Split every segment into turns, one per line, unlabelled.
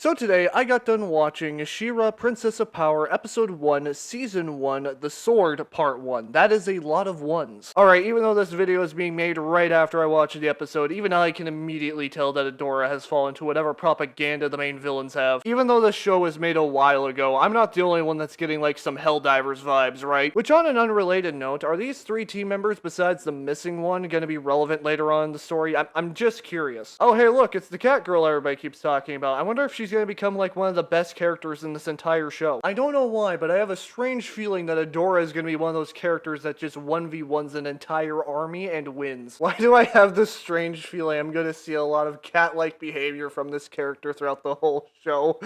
So today, I got done watching Shera, Princess of Power, Episode 1, Season 1, The Sword, Part 1. That is a lot of ones. Alright, even though this video is being made right after I watched the episode, even I can immediately tell that Adora has fallen to whatever propaganda the main villains have. Even though this show was made a while ago, I'm not the only one that's getting like some Helldivers vibes, right? Which on an unrelated note, are these three team members besides the missing one gonna be relevant later on in the story? I'm just curious. Oh hey look, it's the cat girl everybody keeps talking about. I wonder if she's gonna become like one of the best characters in this entire show. I don't know why, but I have a strange feeling that Adora is gonna be one of those characters that just 1v1s an entire army and wins. Why do I have this strange feeling I'm gonna see a lot of cat-like behavior from this character throughout the whole show?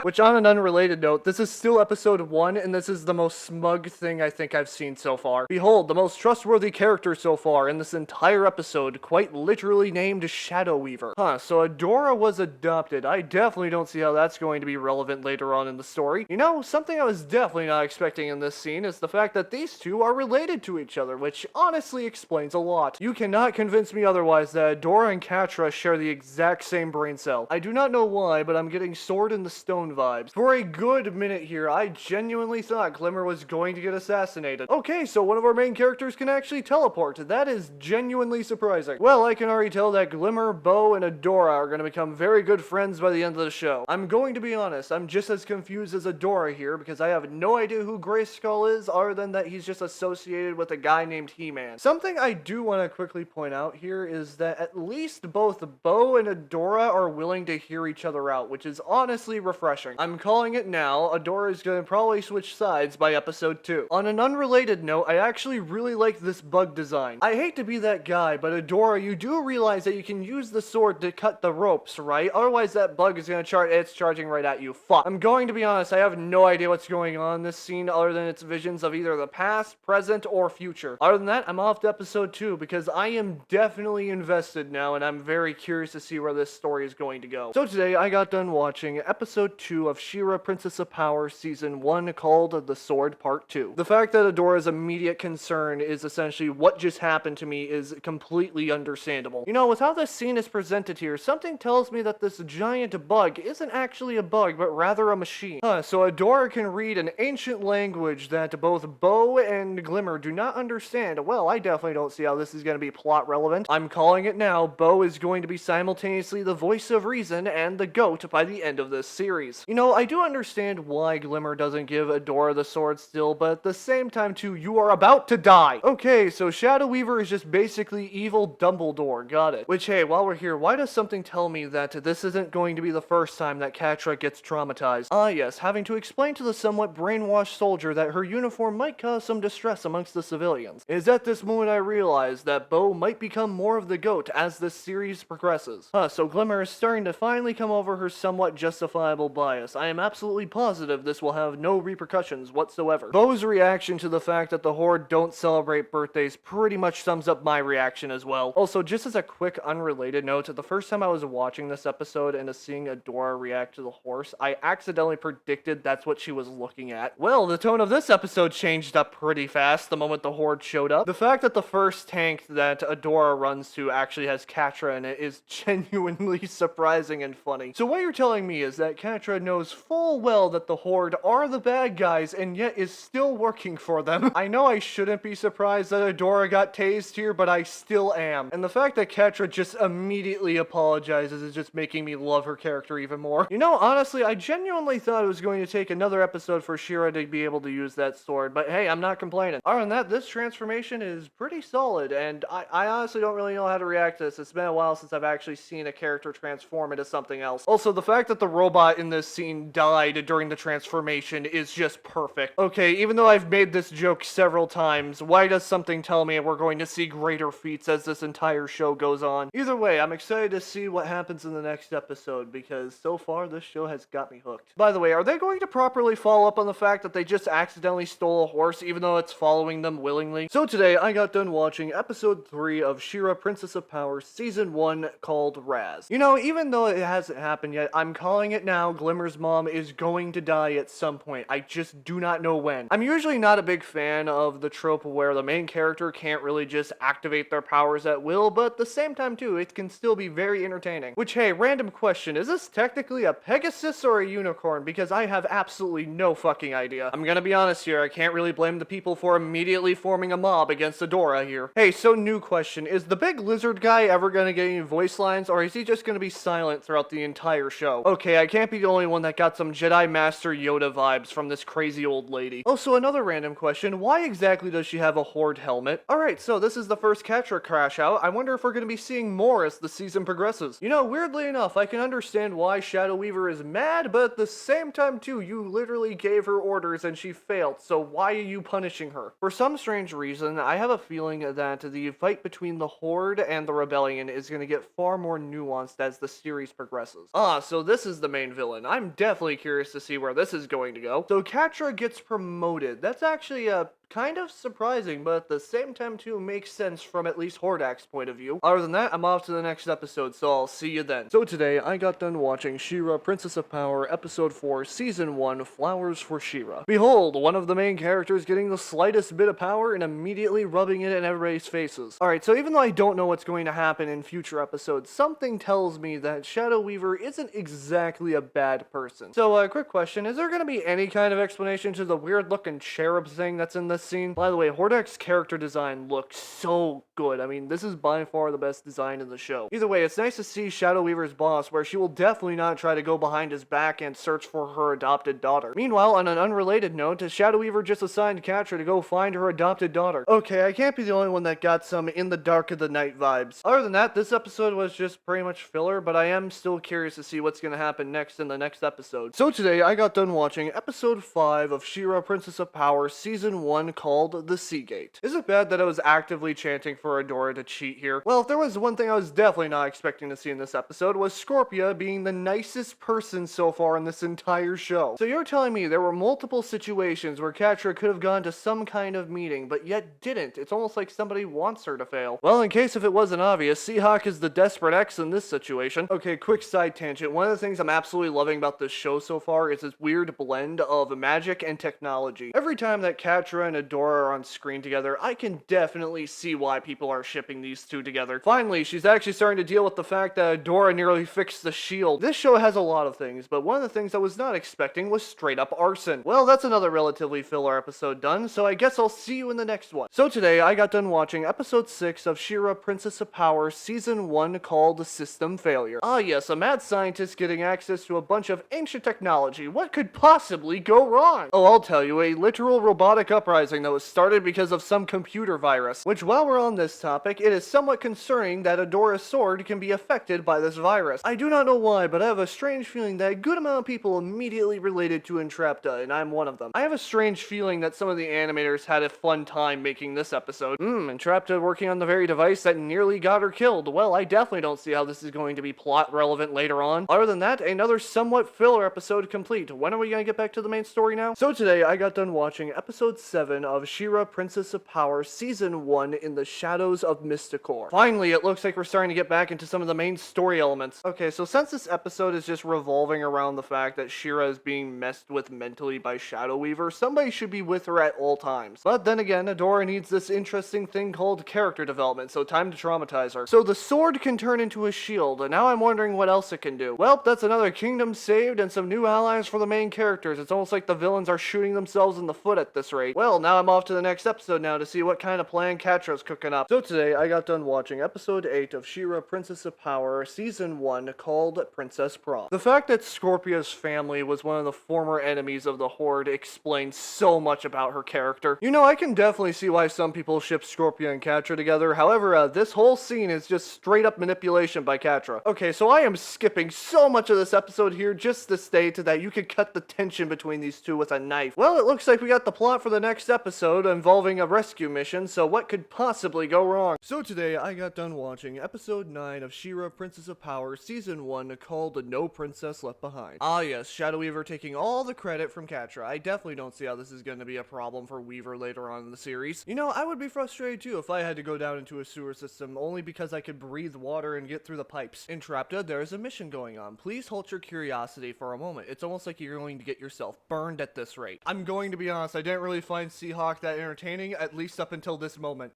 Which on an unrelated note, this is still episode 1, and this is the most smug thing I think I've seen so far. Behold, the most trustworthy character so far in this entire episode, quite literally named Shadow Weaver. Huh, so Adora was adopted. I definitely don't see how that's going to be relevant later on in the story. You know, something I was definitely not expecting in this scene is the fact that these two are related to each other, which honestly explains a lot. You cannot convince me otherwise that Adora and Catra share the exact same brain cell. I do not know why, but I'm getting Sword in the Stone vibes. For a good minute here, I genuinely thought Glimmer was going to get assassinated. Okay, so one of our main characters can actually teleport. That is genuinely surprising. Well, I can already tell that Glimmer, Bo, and Adora are going to become very good friends by the end of the show. I'm going to be honest, I'm just as confused as Adora here because I have no idea who Grayskull is other than that he's just associated with a guy named He-Man. Something I do want to quickly point out here is that at least both Bo and Adora are willing to hear each other out, which is honestly refreshing. I'm calling it now, Adora is going to probably switch sides by episode 2. On an unrelated note, I actually really like this bug design. I hate to be that guy, but Adora, you do realize that you can use the sword to cut the ropes, right? Otherwise that bug is going to it's charging right at you. Fuck. I'm going to be honest, I have no idea what's going on in this scene other than its visions of either the past, present, or future. Other than that, I'm off to episode 2 because I am definitely invested now and I'm very curious to see where this story is going to go. So today, I got done watching episode 2 of Shera, Princess of Power, season 1 called The Sword Part 2. The fact that Adora's immediate concern is essentially what just happened to me is completely understandable. You know, with how this scene is presented here, something tells me that this giant bug isn't actually a bug, but rather a machine. So Adora can read an ancient language that both Bo and Glimmer do not understand. Well, I definitely don't see how this is going to be plot relevant. I'm calling it now. Bo is going to be simultaneously the voice of reason and the goat by the end of this series. You know, I do understand why Glimmer doesn't give Adora the sword still, but at the same time too, you are about to die. Okay, so Shadow Weaver is just basically evil Dumbledore. Got it. Which, hey, while we're here, why does something tell me that this isn't going to be the first time that Catra gets traumatized? Ah yes, having to explain to the somewhat brainwashed soldier that her uniform might cause some distress amongst the civilians. It is at this moment I realize that Bo might become more of the goat as this series progresses. So Glimmer is starting to finally come over her somewhat justifiable bias. I am absolutely positive this will have no repercussions whatsoever. Bo's reaction to the fact that the Horde don't celebrate birthdays pretty much sums up my reaction as well. Also, just as a quick unrelated note, the first time I was watching this episode and seeing Adora react to the horse, I accidentally predicted that's what she was looking at. Well, the tone of this episode changed up pretty fast the moment the Horde showed up. The fact that the first tank that Adora runs to actually has Catra in it is genuinely surprising and funny. So what you're telling me is that Catra knows full well that the Horde are the bad guys and yet is still working for them. I know I shouldn't be surprised that Adora got tased here, but I still am. And the fact that Catra just immediately apologizes is just making me love her character even more. You know, honestly, I genuinely thought it was going to take another episode for Shera to be able to use that sword, but hey, I'm not complaining. Other than that, this transformation is pretty solid, and I honestly don't really know how to react to this. It's been a while since I've actually seen a character transform into something else. Also, the fact that the robot in this scene died during the transformation is just perfect. Okay, even though I've made this joke several times, why does something tell me we're going to see greater feats as this entire show goes on? Either way, I'm excited to see what happens in the next episode, because so far this show has got me hooked. By the way, are they going to properly follow up on the fact that they just accidentally stole a horse even though it's following them willingly? So today, I got done watching episode 3 of Shera, Princess of Power, season 1 called Raz. You know, even though it hasn't happened yet, I'm calling it now. Glimmer's mom is going to die at some point. I just do not know when. I'm usually not a big fan of the trope where the main character can't really just activate their powers at will, but at the same time too, it can still be very entertaining. Which, hey, random question, is this technically a Pegasus or a unicorn, because I have absolutely no fucking idea. I'm gonna be honest here, I can't really blame the people for immediately forming a mob against Adora here. Hey, so new question, is the big lizard guy ever gonna get any voice lines, or is he just gonna be silent throughout the entire show? Okay, I can't be the only one that got some Jedi Master Yoda vibes from this crazy old lady. Also, another random question, why exactly does she have a Horde helmet? Alright, so this is the first Catra crash out. I wonder if we're gonna be seeing more as the season progresses. You know, weirdly enough, I can understand why Shadow Weaver is mad, but at the same time too, you literally gave her orders and she failed, so why are you punishing her? For some strange reason, I have a feeling that the fight between the Horde and the Rebellion is gonna get far more nuanced as the series progresses. So this is the main villain. I'm definitely curious to see where this is going to go. So Catra gets promoted. That's actually kind of surprising, but at the same time too makes sense from at least Hordak's point of view. Other than that, I'm off to the next episode, so I'll see you then. So today, I got done watching Shera, Princess of Power, Episode 4, Season 1, Flowers for Shera. Behold, one of the main characters getting the slightest bit of power and immediately rubbing it in everybody's faces. Alright, so even though I don't know what's going to happen in future episodes, something tells me that Shadow Weaver isn't exactly a bad person. So, quick question, is there going to be any kind of explanation to the weird looking cherub thing that's in this scene? By the way, Hordak's character design looks so good. I mean, this is by far the best design in the show. Either way, it's nice to see Shadow Weaver's boss, where she will definitely not try to go behind his back and search for her adopted daughter. Meanwhile, on an unrelated note, Shadow Weaver just assigned Catra to go find her adopted daughter. Okay, I can't be the only one that got some in the dark of the night vibes. Other than that, this episode was just pretty much filler, but I am still curious to see what's gonna happen next in the next episode. So today, I got done watching Episode 5 of Shera, Princess of Power, Season 1, called The Seagate. Is it bad that I was actively chanting for Adora to cheat here? Well, if there was one thing I was definitely not expecting to see in this episode, was Scorpia being the nicest person so far in this entire show. So you're telling me there were multiple situations where Catra could have gone to some kind of meeting, but yet didn't. It's almost like somebody wants her to fail. Well, in case if it wasn't obvious, Seahawk is the desperate ex in this situation. Okay, quick side tangent. One of the things I'm absolutely loving about this show so far is this weird blend of magic and technology. Every time that Catra and Adora are on screen together, I can definitely see why people are shipping these two together. Finally, she's actually starting to deal with the fact that Adora nearly fixed the shield. This show has a lot of things, but one of the things I was not expecting was straight up arson. Well, that's another relatively filler episode done, so I guess I'll see you in the next one. So today, I got done watching Episode 6 of Shera, Princess of Power, Season 1, called System Failure. Ah yes, a mad scientist getting access to a bunch of ancient technology. What could possibly go wrong? Oh, I'll tell you, a literal robotic uprising that was started because of some computer virus. Which, while we're on this topic, it is somewhat concerning that Adora's sword can be affected by this virus. I do not know why, but I have a strange feeling that a good amount of people immediately related to Entrapta, and I'm one of them. I have a strange feeling that some of the animators had a fun time making this episode. Entrapta working on the very device that nearly got her killed. Well, I definitely don't see how this is going to be plot relevant later on. Other than that, another somewhat filler episode complete. When are we gonna get back to the main story now? So today, I got done watching Episode 7 of Shera, Princess of Power, Season 1, In the Shadows of Mysticor. Finally, it looks like we're starting to get back into some of the main story elements. Okay, so since this episode is just revolving around the fact that Shera is being messed with mentally by Shadow Weaver, somebody should be with her at all times. But then again, Adora needs this interesting thing called character development, so time to traumatize her. So the sword can turn into a shield, and now I'm wondering what else it can do. Well, that's another kingdom saved and some new allies for the main characters. It's almost like the villains are shooting themselves in the foot at this rate. Well, now I'm off to the next episode now to see what kind of plan Catra's cooking up. So today, I got done watching Episode 8 of Shera, Princess of Power, Season 1, called Princess Prom. The fact that Scorpia's family was one of the former enemies of the Horde explains so much about her character. You know, I can definitely see why some people ship Scorpia and Catra together. However, this whole scene is just straight up manipulation by Catra. Okay, so I am skipping so much of this episode here just to state that you could cut the tension between these two with a knife. Well, it looks like we got the plot for the next episode involving a rescue mission, so what could possibly go wrong? So today, I got done watching Episode 9 of Shera, Princess of Power, Season 1, called No Princess Left Behind. Ah yes, Shadow Weaver taking all the credit from Catra. I definitely don't see how this is going to be a problem for Weaver later on in the series. You know, I would be frustrated too if I had to go down into a sewer system only because I could breathe water and get through the pipes. Entrapta, there is a mission going on. Please hold your curiosity for a moment. It's almost like you're going to get yourself burned at this rate. I'm going to be honest, I didn't really find Seahawk that entertaining, at least up until this moment.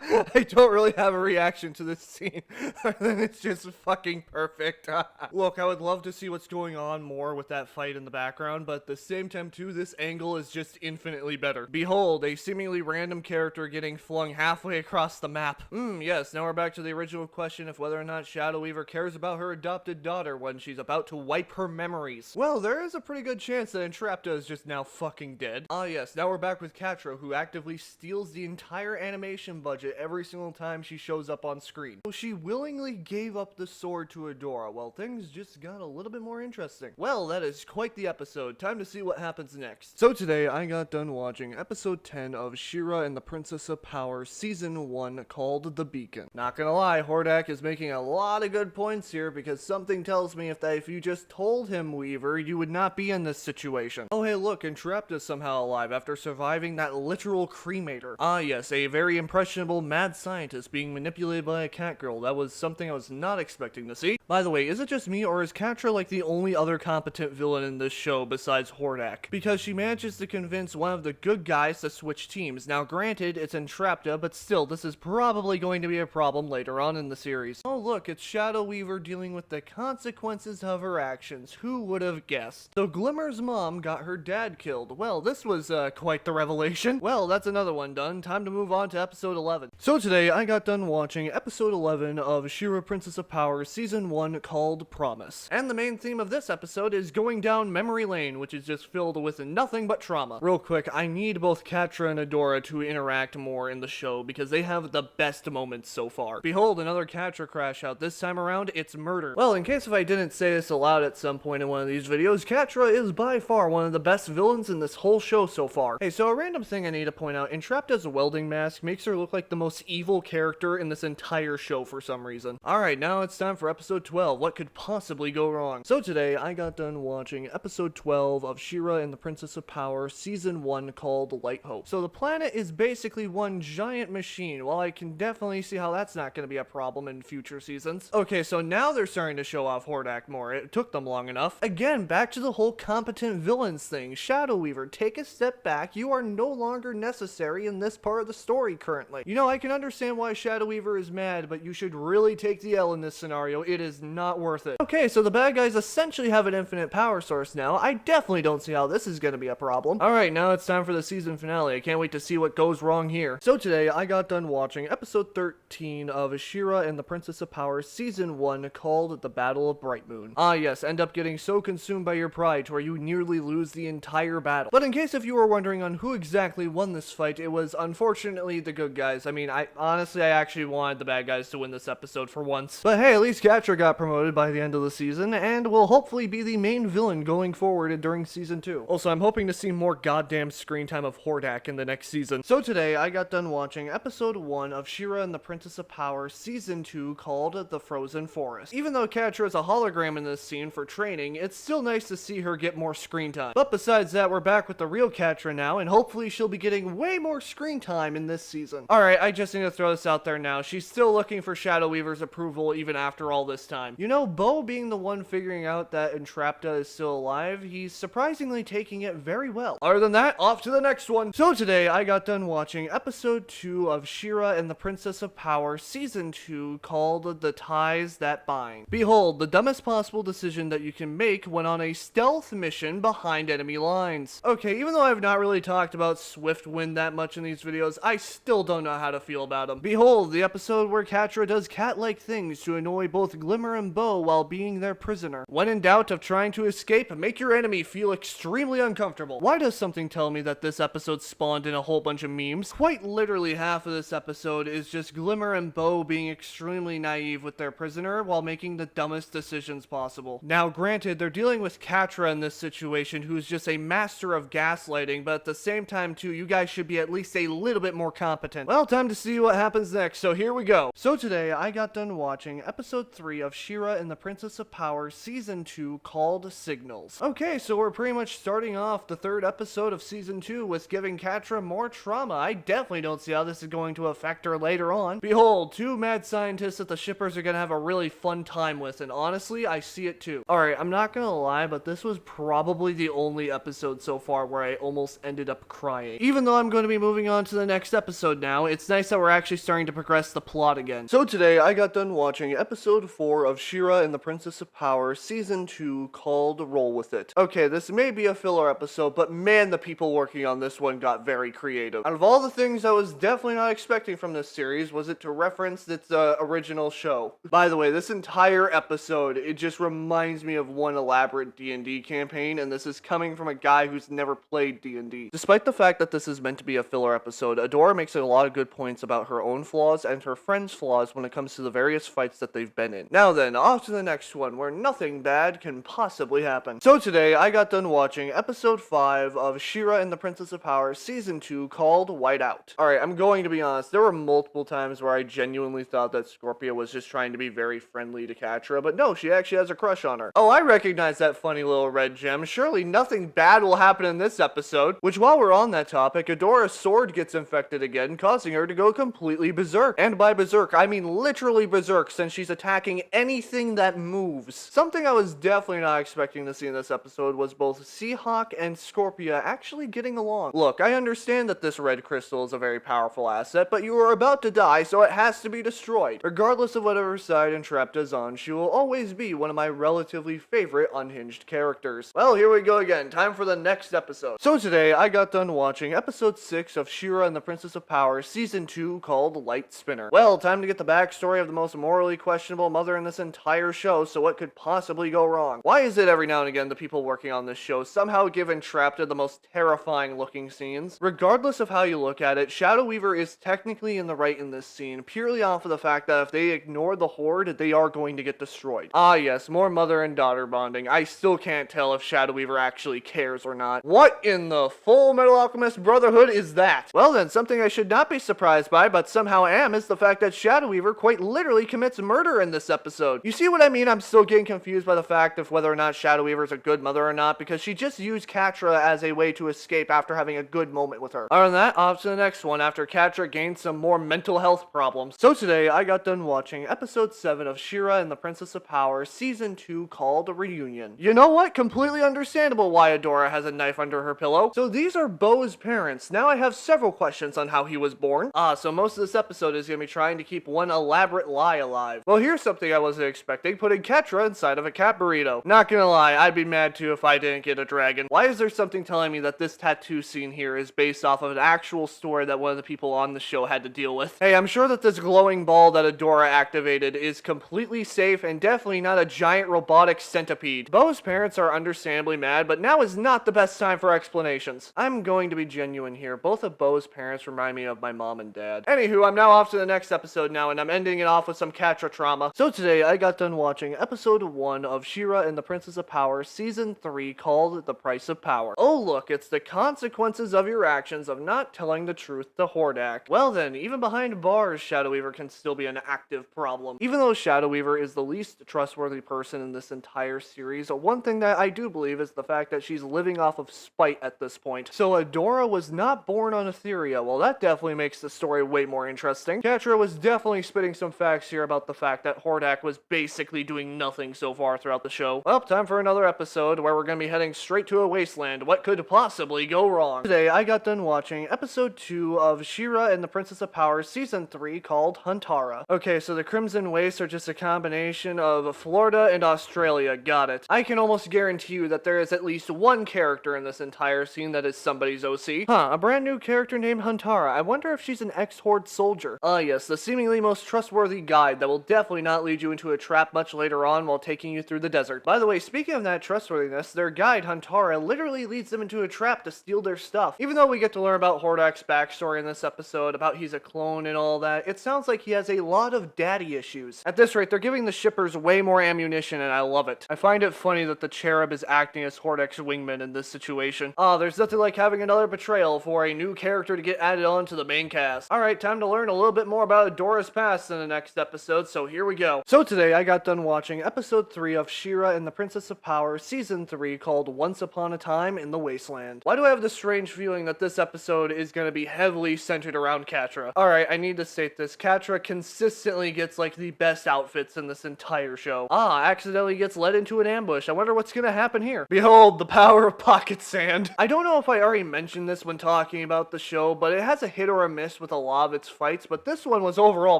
I don't really have a reaction to this scene, other than it's just fucking perfect. Look, I would love to see what's going on more with that fight in the background, but at the same time too, this angle is just infinitely better. Behold, a seemingly random character getting flung halfway across the map. Yes, now we're back to the original question of whether or not Shadow Weaver cares about her adopted daughter when she's about to wipe her memories. Well, there is a pretty good chance that Entrapta is just now fucking dead. Ah yes, now we're back with Catra, who actively steals the entire animation budget every single time she shows up on screen. So she willingly gave up the sword to Adora. Well, things just got a little bit more interesting. Well, that is quite the episode. Time to see what happens next. So today, I got done watching episode 10 of Shera and the Princess of Power season 1 called The Beacon. Not gonna lie, Hordak is making a lot of good points here because something tells me if you just told him, Weaver, you would not be in this situation. Oh hey look, Entrapta is somehow alive after surviving that literal cremator. Ah yes, a very impressionable mad scientist being manipulated by a cat girl. That was something I was not expecting to see. By the way, is it just me or is Catra like the only other competent villain in this show besides Hordak? Because she manages to convince one of the good guys to switch teams. Now granted, it's Entrapta, but still, this is probably going to be a problem later on in the series. Oh look, it's Shadow Weaver dealing with the consequences of her actions. Who would have guessed? So Glimmer's mom got her dad killed. Well, this was quite the revelation. Well, that's another one done. Time to move on to episode 11. So today, I got done watching episode 11 of Shera Princess of Power season 1 called Promise. And the main theme of this episode is going down memory lane, which is just filled with nothing but trauma. Real quick, I need both Catra and Adora to interact more in the show because they have the best moments so far. Behold, another Catra crash out. This time around, it's murder. Well, in case if I didn't say this aloud at some point in one of these videos, Catra is by far one of the best villains in this whole show so far. Hey, so a random thing I need to point out, Entrapta's welding mask makes her look like the most evil character in this entire show for some reason. Alright, now it's time for episode 12. What could possibly go wrong? So today, I got done watching episode 12 of Shera and the Princess of Power season 1 called Light Hope. So the planet is basically one giant machine. Well, I can definitely see how that's not going to be a problem in future seasons. Okay, so now they're starting to show off Hordak more. It took them long enough. Again, back to the whole competent villains thing. Shadow Weaver, take a step back. You are no longer necessary in this part of the story currently. You know, I can understand why Shadow Weaver is mad, but you should really take the L in this scenario. It is not worth it. Okay, so the bad guys essentially have an infinite power source now. I definitely don't see how this is going to be a problem. Alright, now it's time for the season finale. I can't wait to see what goes wrong here. So today, I got done watching episode 13 of Shera and the Princess of Power season 1 called The Battle of Bright Moon. Ah yes, end up getting so consumed by your pride to where you nearly lose the entire battle. But in case if you were wondering on who exactly won this fight, it was unfortunately the good guys. I mean, I actually wanted the bad guys to win this episode for once. But hey, at least Catra got promoted by the end of the season and will hopefully be the main villain going forward during season 2. Also, I'm hoping to see more goddamn screen time of Hordak in the next season. So today, I got done watching episode 1 of Shera and the Princess of Power season 2 called The Frozen Forest. Even though Catra is a hologram in this scene for training, it's still nice to see her get more screen time. But besides that, we're back with the real Catra now, and hopefully she'll be getting way more screen time in this season. Alright, I just need to throw this out there now. She's still looking for Shadow Weaver's approval even after all this time. You know, Bo being the one figuring out that Entrapta is still alive, he's surprisingly taking it very well. Other than that, off to the next one. So today, I got done watching episode 2 of Shera and the Princess of Power season 2 called The Ties That Bind. Behold, the dumbest possible decision that you can make when on a stealth mission behind enemy lines. Okay, even though I've not really talked about Swiftwind that much in these videos, I still don't know how to feel about him. Behold, the episode where Catra does cat-like things to annoy both Glimmer and Bo while being their prisoner. When in doubt of trying to escape, make your enemy feel extremely uncomfortable. Why does something tell me that this episode spawned in a whole bunch of memes? Quite literally half of this episode is just Glimmer and Bo being extremely naive with their prisoner while making the dumbest decisions possible. Now granted, they're dealing with Catra in this situation, who's just a master of gaslighting, but at the same time too, you guys should be at least a little bit more competent. Well, time to see what happens next, so here we go. So today, I got done watching episode 3 of Shera and the Princess of Power season 2 called Signals. Okay, so we're pretty much starting off the third episode of season 2 with giving Catra more trauma. I definitely don't see how this is going to affect her later on. Behold, two mad scientists that the shippers are gonna have a really fun time with, and honestly, I see it too. Alright, I'm not gonna lie, but this was probably the only episode so far where I almost ended up crying. Even though I'm going to be moving on to the next episode now, it's nice nice that we're actually starting to progress the plot again. So today, I got done watching episode 4 of Shera and the Princess of Power, season 2, called Roll With It. Okay, this may be a filler episode, but man, the people working on this one got very creative. Out of all the things I was definitely not expecting from this series, was it to reference its original show. By the way, this entire episode, it just reminds me of one elaborate D&D campaign, and this is coming from a guy who's never played D&D. Despite the fact that this is meant to be a filler episode, Adora makes a lot of good points about her own flaws and her friends' flaws when it comes to the various fights that they've been in. Now then, off to the next one, where nothing bad can possibly happen. So today, I got done watching episode 5 of Shera and the Princess of Power, season 2, called White Out. Alright, I'm going to be honest, there were multiple times where I genuinely thought that Scorpia was just trying to be very friendly to Catra, but no, she actually has a crush on her. Oh, I recognize that funny little red gem. Surely nothing bad will happen in this episode. Which, while we're on that topic, Adora's sword gets infected again, causing her to go completely berserk. And by berserk, I mean literally berserk, since she's attacking anything that moves. Something I was definitely not expecting to see in this episode was both Seahawk and Scorpia actually getting along. Look, I understand that this red crystal is a very powerful asset, but you are about to die, so it has to be destroyed. Regardless of whatever side Entrapta is on, she will always be one of my relatively favorite unhinged characters. Well, here we go again. Time for the next episode. So today, I got done watching episode 6 of Shera and the Princess of Power, season 2, called Light Spinner. Well, time to get the backstory of the most morally questionable mother in this entire show, so what could possibly go wrong? Why is it every now and again the people working on this show somehow give Entrapta the most terrifying looking scenes? Regardless of how you look at it, Shadow Weaver is technically in the right in this scene, purely off of the fact that if they ignore the Horde, they are going to get destroyed. Ah yes, more mother and daughter bonding. I still can't tell if Shadow Weaver actually cares or not. What in the Full Metal Alchemist Brotherhood is that? Well then, something I should not be surprised by, but somehow am, is the fact that Shadow Weaver quite literally commits murder in this episode. You see what I mean? I'm still getting confused by the fact of whether or not Shadow Weaver is a good mother or not, because she just used Catra as a way to escape after having a good moment with her. Other than that, off to the next one after Catra gains some more mental health problems. So today, I got done watching episode 7 of Shera and the Princess of Power, season 2, called Reunion. You know what? Completely understandable why Adora has a knife under her pillow. So these are Bo's parents. Now I have several questions on how he was born. So most of this episode is going to be trying to keep one elaborate lie alive. Well, here's something I wasn't expecting, putting Catra inside of a cat burrito. Not gonna lie, I'd be mad too if I didn't get a dragon. Why is there something telling me that this tattoo scene here is based off of an actual story that one of the people on the show had to deal with? Hey, I'm sure that this glowing ball that Adora activated is completely safe and definitely not a giant robotic centipede. Bo's parents are understandably mad, but now is not the best time for explanations. I'm going to be genuine here. Both of Bo's parents remind me of my mom and dad. Anywho, I'm now off to the next episode now, and I'm ending it off with some Catra trauma. So today, I got done watching episode 1 of Shera and the Princess of Power, season 3, called The Price of Power. Oh look, it's the consequences of your actions of not telling the truth to Hordak. Well then, even behind bars, Shadow Weaver can still be an active problem. Even though Shadow Weaver is the least trustworthy person in this entire series, one thing that I do believe is the fact that she's living off of spite at this point. So Adora was not born on Etheria. Well, that definitely makes the story way more interesting. Catra was definitely spitting some facts here about the fact that Hordak was basically doing nothing so far throughout the show. Well, time for another episode where we're going to be heading straight to a wasteland. What could possibly go wrong? Today, I got done watching episode 2 of Shera and the Princess of Power, season 3, called Huntara. Okay, so the Crimson Wastes are just a combination of Florida and Australia. Got it. I can almost guarantee you that there is at least one character in this entire scene that is somebody's OC. A brand new character named Huntara. I wonder if she's an ex-Horde soldier. Yes, the seemingly most trustworthy guide that will definitely not lead you into a trap much later on while taking you through the desert. By the way, speaking of that trustworthiness, their guide, Huntara, literally leads them into a trap to steal their stuff. Even though we get to learn about Hordak's backstory in this episode, about he's a clone and all that, it sounds like he has a lot of daddy issues. At this rate, they're giving the shippers way more ammunition, and I love it. I find it funny that the Cherub is acting as Hordak's wingman in this situation. There's nothing like having another betrayal for a new character to get added on to the main cast. Alright, time to learn a little bit more about Adora's past in the next episode, so here we go. So today, I got done watching episode 3 of Shera and the Princess of Power, season 3, called Once Upon a Time in the Wasteland. Why do I have the strange feeling that this episode is going to be heavily centered around Catra? Alright, I need to state this. Catra consistently gets like the best outfits in this entire show. Accidentally gets led into an ambush. I wonder what's gonna happen here. Behold, the power of pocket sand. I don't know if I already mentioned this when talking about the show, but it has a hit or a miss with with a lot of its fights, but this one was overall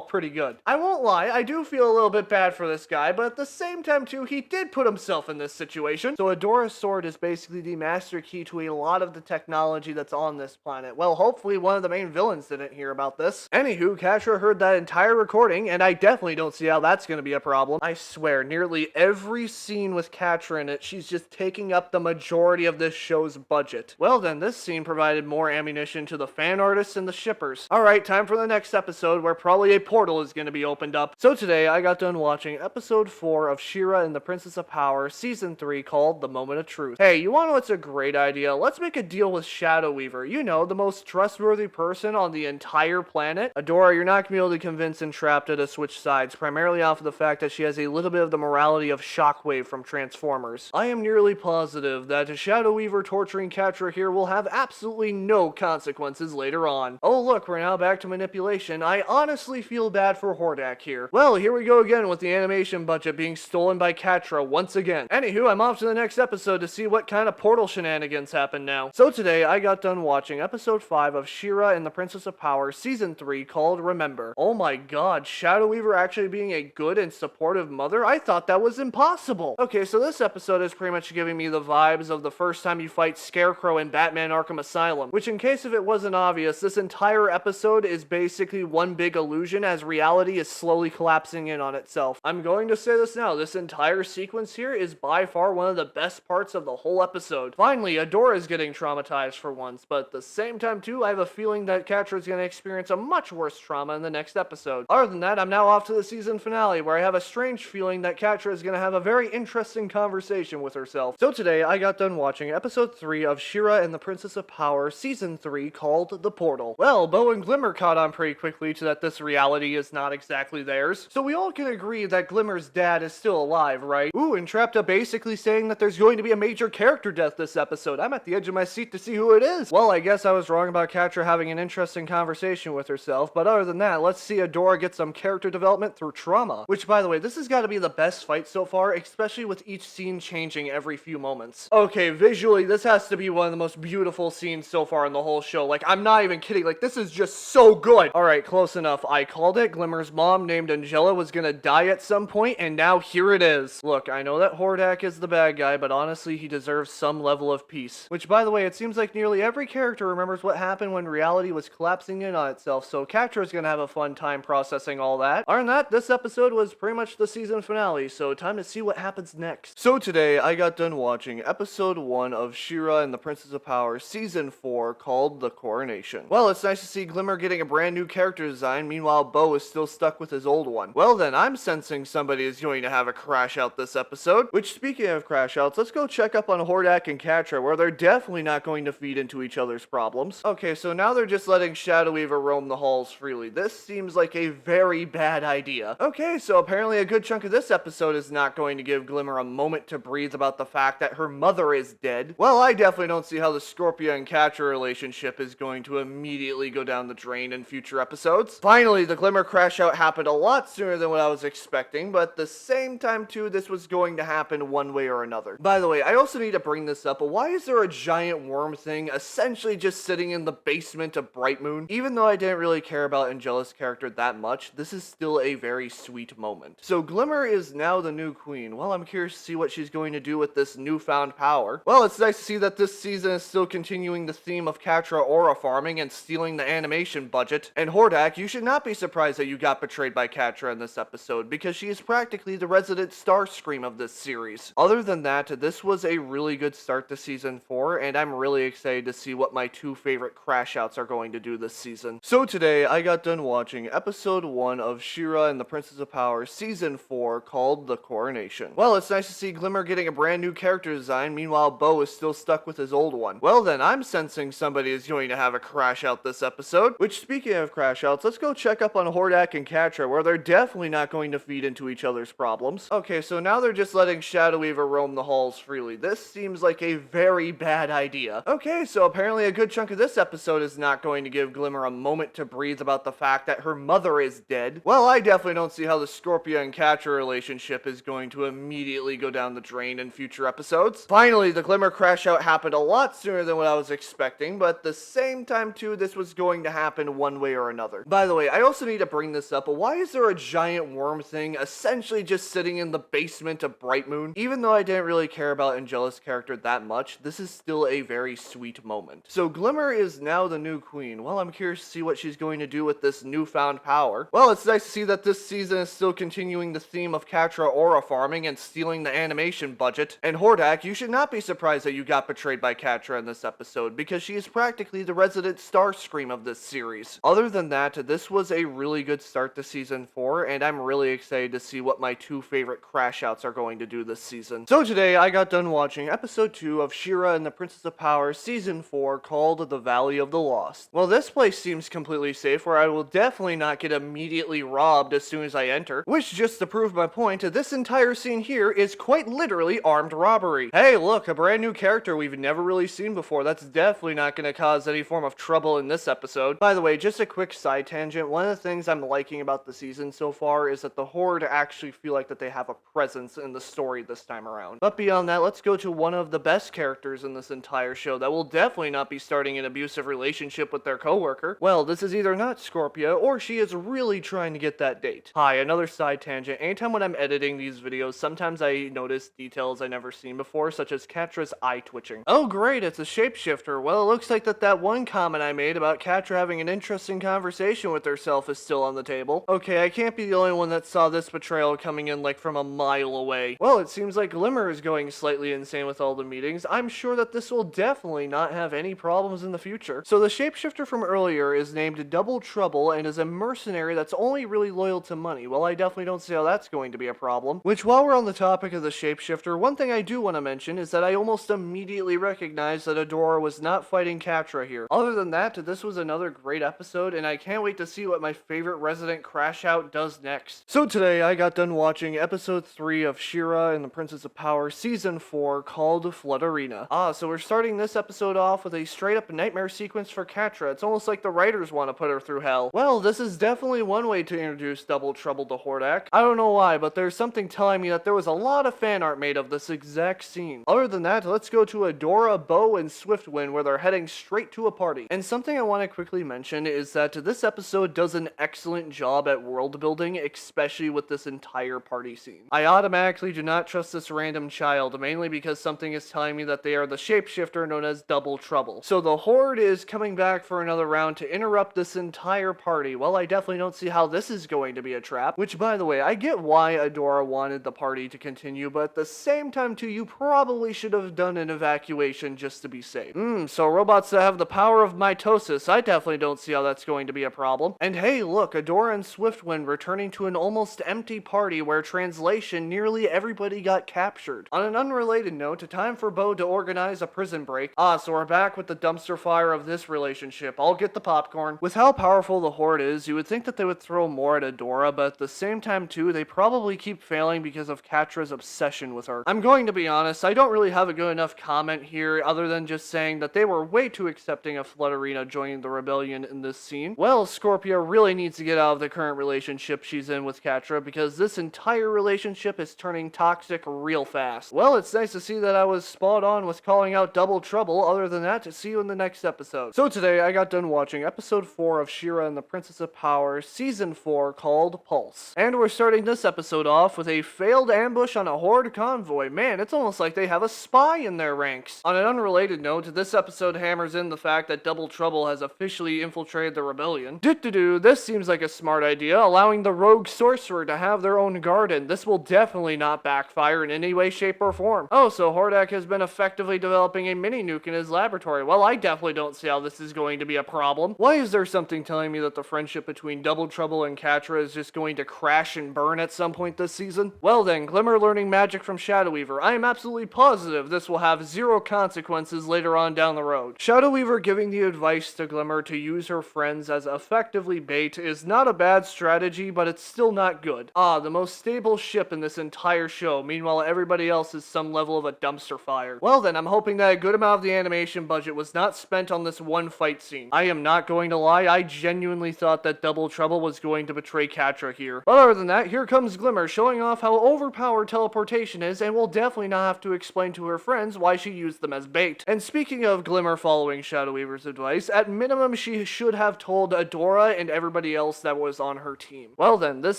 pretty good. I won't lie, I do feel a little bit bad for this guy, but at the same time too, he did put himself in this situation. So Adora's sword is basically the master key to a lot of the technology that's on this planet. Well, hopefully one of the main villains didn't hear about this. Anywho, Catra heard that entire recording, and I definitely don't see how that's going to be a problem. I swear, nearly every scene with Catra in it, she's just taking up the majority of this show's budget. Well then, this scene provided more ammunition to the fan artists and the shippers. Alright, time for the next episode where probably a portal is going to be opened up. So today, I got done watching episode 4 of Shera and the Princess of Power, season 3, called The Moment of Truth. Hey, you wanna know what's a great idea? Let's make a deal with Shadow Weaver. You know, the most trustworthy person on the entire planet. Adora, you're not gonna be able to convince Entrapta to switch sides, primarily off of the fact that she has a little bit of the morality of Shockwave from Transformers. I am nearly positive that Shadow Weaver torturing Catra here will have absolutely no consequences later on. Oh look, we're now back to manipulation. I honestly feel bad for Hordak here. Well, here we go again with the animation budget being stolen by Catra once again. Anywho, I'm off to the next episode to see what kind of portal shenanigans happen now. So today, I got done watching episode 5 of Shera and the Princess of Power, season 3, called Remember. Oh my god, Shadow Weaver actually being a good and supportive mother? I thought that was impossible. Okay, so this episode is pretty much giving me the vibes of the first time you fight Scarecrow in Batman Arkham Asylum, which in case if it wasn't obvious, this entire episode is basically one big illusion as reality is slowly collapsing in on itself. I'm going to say this now, this entire sequence here is by far one of the best parts of the whole episode. Finally, Adora is getting traumatized for once, but at the same time too, I have a feeling that Catra is going to experience a much worse trauma in the next episode. Other than that, I'm now off to the season finale, where I have a strange feeling that Catra is going to have a very interesting conversation with herself. So today, I got done watching episode 3 of Shera and the Princess of Power, season 3, called The Portal. Well, Bo and Glimmer caught on pretty quickly to that this reality is not exactly theirs, so we all can agree that Glimmer's dad is still alive, right? Ooh, and Entrapta basically saying that there's going to be a major character death this episode. I'm at the edge of my seat to see who it is. Well, I guess I was wrong about Catra having an interesting conversation with herself, but other than that, let's see Adora get some character development through trauma. Which, by the way, this has got to be the best fight so far, especially with each scene changing every few moments. Okay, visually, this has to be one of the most beautiful scenes so far in the whole show. Like, I'm not even kidding. Like, this is just so good. Alright, close enough. I called it. Glimmer's mom, named Angela, was gonna die at some point, and now here it is. Look, I know that Hordak is the bad guy, but honestly, he deserves some level of peace. Which, by the way, it seems like nearly every character remembers what happened when reality was collapsing in on itself, so Catra's gonna have a fun time processing all that. Other than that, this episode was pretty much the season finale, so time to see what happens next. So today, I got done watching episode 1 of Shera and the Princess of Power, season 4, called The Coronation. Well, it's nice to see Glimmer getting a brand new character design, meanwhile Bo is still stuck with his old one. Well then, I'm sensing somebody is going to have a crash out this episode, which speaking of crash outs, let's go check up on Hordak and Catra, where they're definitely not going to feed into each other's problems. Okay, so now they're just letting Shadow Weaver roam the halls freely. This seems like a very bad idea. Okay, so apparently a good chunk of this episode is not going to give Glimmer a moment to breathe about the fact that her mother is dead. Well, I definitely don't see how the Scorpia and Catra relationship is going to immediately go down the drain in future episodes. Finally, the Glimmer crash out happened a lot sooner than what I was expecting, but at the same time too, this was going to happen one way or another. By the way, I also need to bring this up, but why is there a giant worm thing essentially just sitting in the basement of Bright Moon? Even though I didn't really care about Angela's character that much, this is still a very sweet moment. So Glimmer is now the new queen. Well, I'm curious to see what she's going to do with this newfound power. Well, it's nice to see that this season is still continuing the theme of Catra aura farming and stealing the animation budget. And Hordak, you should not be surprised that you got betrayed by Catra in this episode, because she is practically the resident Starscream of this series. Other than that, this was a really good start to season 4, and I'm really excited to see what my two favorite crash outs are going to do this season. So today, I got done watching episode 1 of Shera and the Princess of Power, season 4, called The Coronation. Well, it's nice to see Glimmer getting a brand new character design, meanwhile Bo is still stuck with his old one. Well then, I'm sensing somebody is going to have a crash out this episode, which speaking of crash outs, let's go check up on Hordak and Catra, where they're definitely not going to feed into each other's problems. Okay, so now they're just letting Shadow Weaver roam the halls freely. This seems like a very bad idea. Okay, so apparently a good chunk of this episode is not going to give Glimmer a moment to breathe about the fact that her mother is dead. Well, I definitely don't see how the Scorpia and Catra relationship is going to immediately go down the drain in future episodes. Finally, the Glimmer crash out happened a lot sooner than what I was expecting, but at the same time too, this was going to to happen one way or another. By the way, I also need to bring this up, but why is there a giant worm thing essentially just sitting in the basement of Bright Moon? Even though I didn't really care about Angela's character that much, this is still a very sweet moment. So Glimmer is now the new queen. Well, I'm curious to see what she's going to do with this newfound power. Well, it's nice to see that this season is still continuing the theme of Catra aura farming and stealing the animation budget. And Hordak, you should not be surprised that you got betrayed by Catra in this episode, because she is practically the resident Starscream of this series. Other than that, this was a really good start to season 4, and I'm really excited to see what my two favorite crash outs are going to do this season. So today, I got done watching episode 2 of Shera and the Princess of Power season 4, called The Valley of the Lost. Well, this place seems completely safe, where I will definitely not get immediately robbed as soon as I enter, which, just to prove my point, this entire scene here is quite literally armed robbery. Hey, look, a brand new character we've never really seen before. That's definitely not going to cause any form of trouble in this episode. By the way, just a quick side tangent, one of the things I'm liking about the season so far is that the Horde actually feel like that they have a presence in the story this time around. But beyond that, let's go to one of the best characters in this entire show that will definitely not be starting an abusive relationship with their coworker. Well, this is either not Scorpia, or she is really trying to get that date. Hi, another side tangent. Anytime when I'm editing these videos, sometimes I notice details I've never seen before, such as Catra's eye twitching. Oh great, it's a shapeshifter. Well, it looks like that one comment I made about Catra having an interesting conversation with herself is still on the table. Okay, I can't be the only one that saw this betrayal coming in like from a mile away. Well, it seems like Glimmer is going slightly insane with all the meetings. I'm sure that this will definitely not have any problems in the future. So the shapeshifter from earlier is named Double Trouble and is a mercenary that's only really loyal to money. Well, I definitely don't see how that's going to be a problem. Which, while we're on the topic of the shapeshifter, one thing I do want to mention is that I almost immediately recognized that Adora was not fighting Catra here. Other than that, this was another great episode, and I can't wait to see what my favorite resident crash out does next. So today, I got done watching episode 3 of Shera and the Princess of Power season 4, called Flood Arena. So we're starting this episode off with a straight up nightmare sequence for Catra. It's almost like the writers want to put her through hell. Well, this is definitely one way to introduce Double Trouble to Hordak. I don't know why, but there's something telling me that there was a lot of fan art made of this exact scene. Other than that, let's go to Adora, Bo, and Swiftwind, where they're heading straight to a party. And something I want to quickly mention is that this episode does an excellent job at world building, especially with this entire party scene. I automatically do not trust this random child, mainly because something is telling me that they are the shapeshifter known as Double Trouble. So the Horde is coming back for another round to interrupt this entire party. Well, I definitely don't see how this is going to be a trap, which, by the way, I get why Adora wanted the party to continue, but at the same time too, you probably should have done an evacuation just to be safe. So robots that have the power of mitosis, I definitely don't see how that's going to be a problem. And hey, look, Adora and Swiftwind returning to an almost empty party where, translation, nearly everybody got captured. On an unrelated note, time for Bo to organize a prison break. So we're back with the dumpster fire of this relationship. I'll get the popcorn. With how powerful the Horde is, you would think that they would throw more at Adora, but at the same time too, they probably keep failing because of Catra's obsession with her. I'm going to be honest, I don't really have a good enough comment here other than just saying that they were way too accepting of Flood Arena joining the rebellion in this scene. Well, Scorpia really needs to get out of the current relationship she's in with Catra, because this entire relationship is turning toxic real fast. Well, it's nice to see that I was spot on with calling out Double Trouble. Other than that, see you in the next episode. So today, I got done watching episode 4 of Shera and the Princess of Power season 4, called Pulse. And we're starting this episode off with a failed ambush on a Horde convoy. Man, it's almost like they have a spy in their ranks. On an unrelated note, this episode hammers in the fact that Double Trouble has officially infiltrated the rebellion. This seems like a smart idea, allowing the rogue sorcerer to have their own garden. This will definitely not backfire in any way, shape, or form. So Hordak has been effectively developing a mini nuke in his laboratory. Well, I definitely don't see how this is going to be a problem. Why is there something telling me that the friendship between Double Trouble and Catra is just going to crash and burn at some point this season? Well then, Glimmer learning magic from Shadow Weaver. I am absolutely positive this will have zero consequences later on down the road. Shadow Weaver giving the advice to Glimmer to use her friends as effectively bait is not a bad strategy, but it's still not good. The most stable ship in this entire show, meanwhile everybody else is some level of a dumpster fire. Well then, I'm hoping that a good amount of the animation budget was not spent on this one fight scene. I am not going to lie, I genuinely thought that Double Trouble was going to betray Catra here. But other than that, here comes Glimmer showing off how overpowered teleportation is, and will definitely not have to explain to her friends why she used them as bait. And speaking of Glimmer following Shadow Weaver's advice, at minimum she should have told Adora and everybody else that was on her team. Well then, this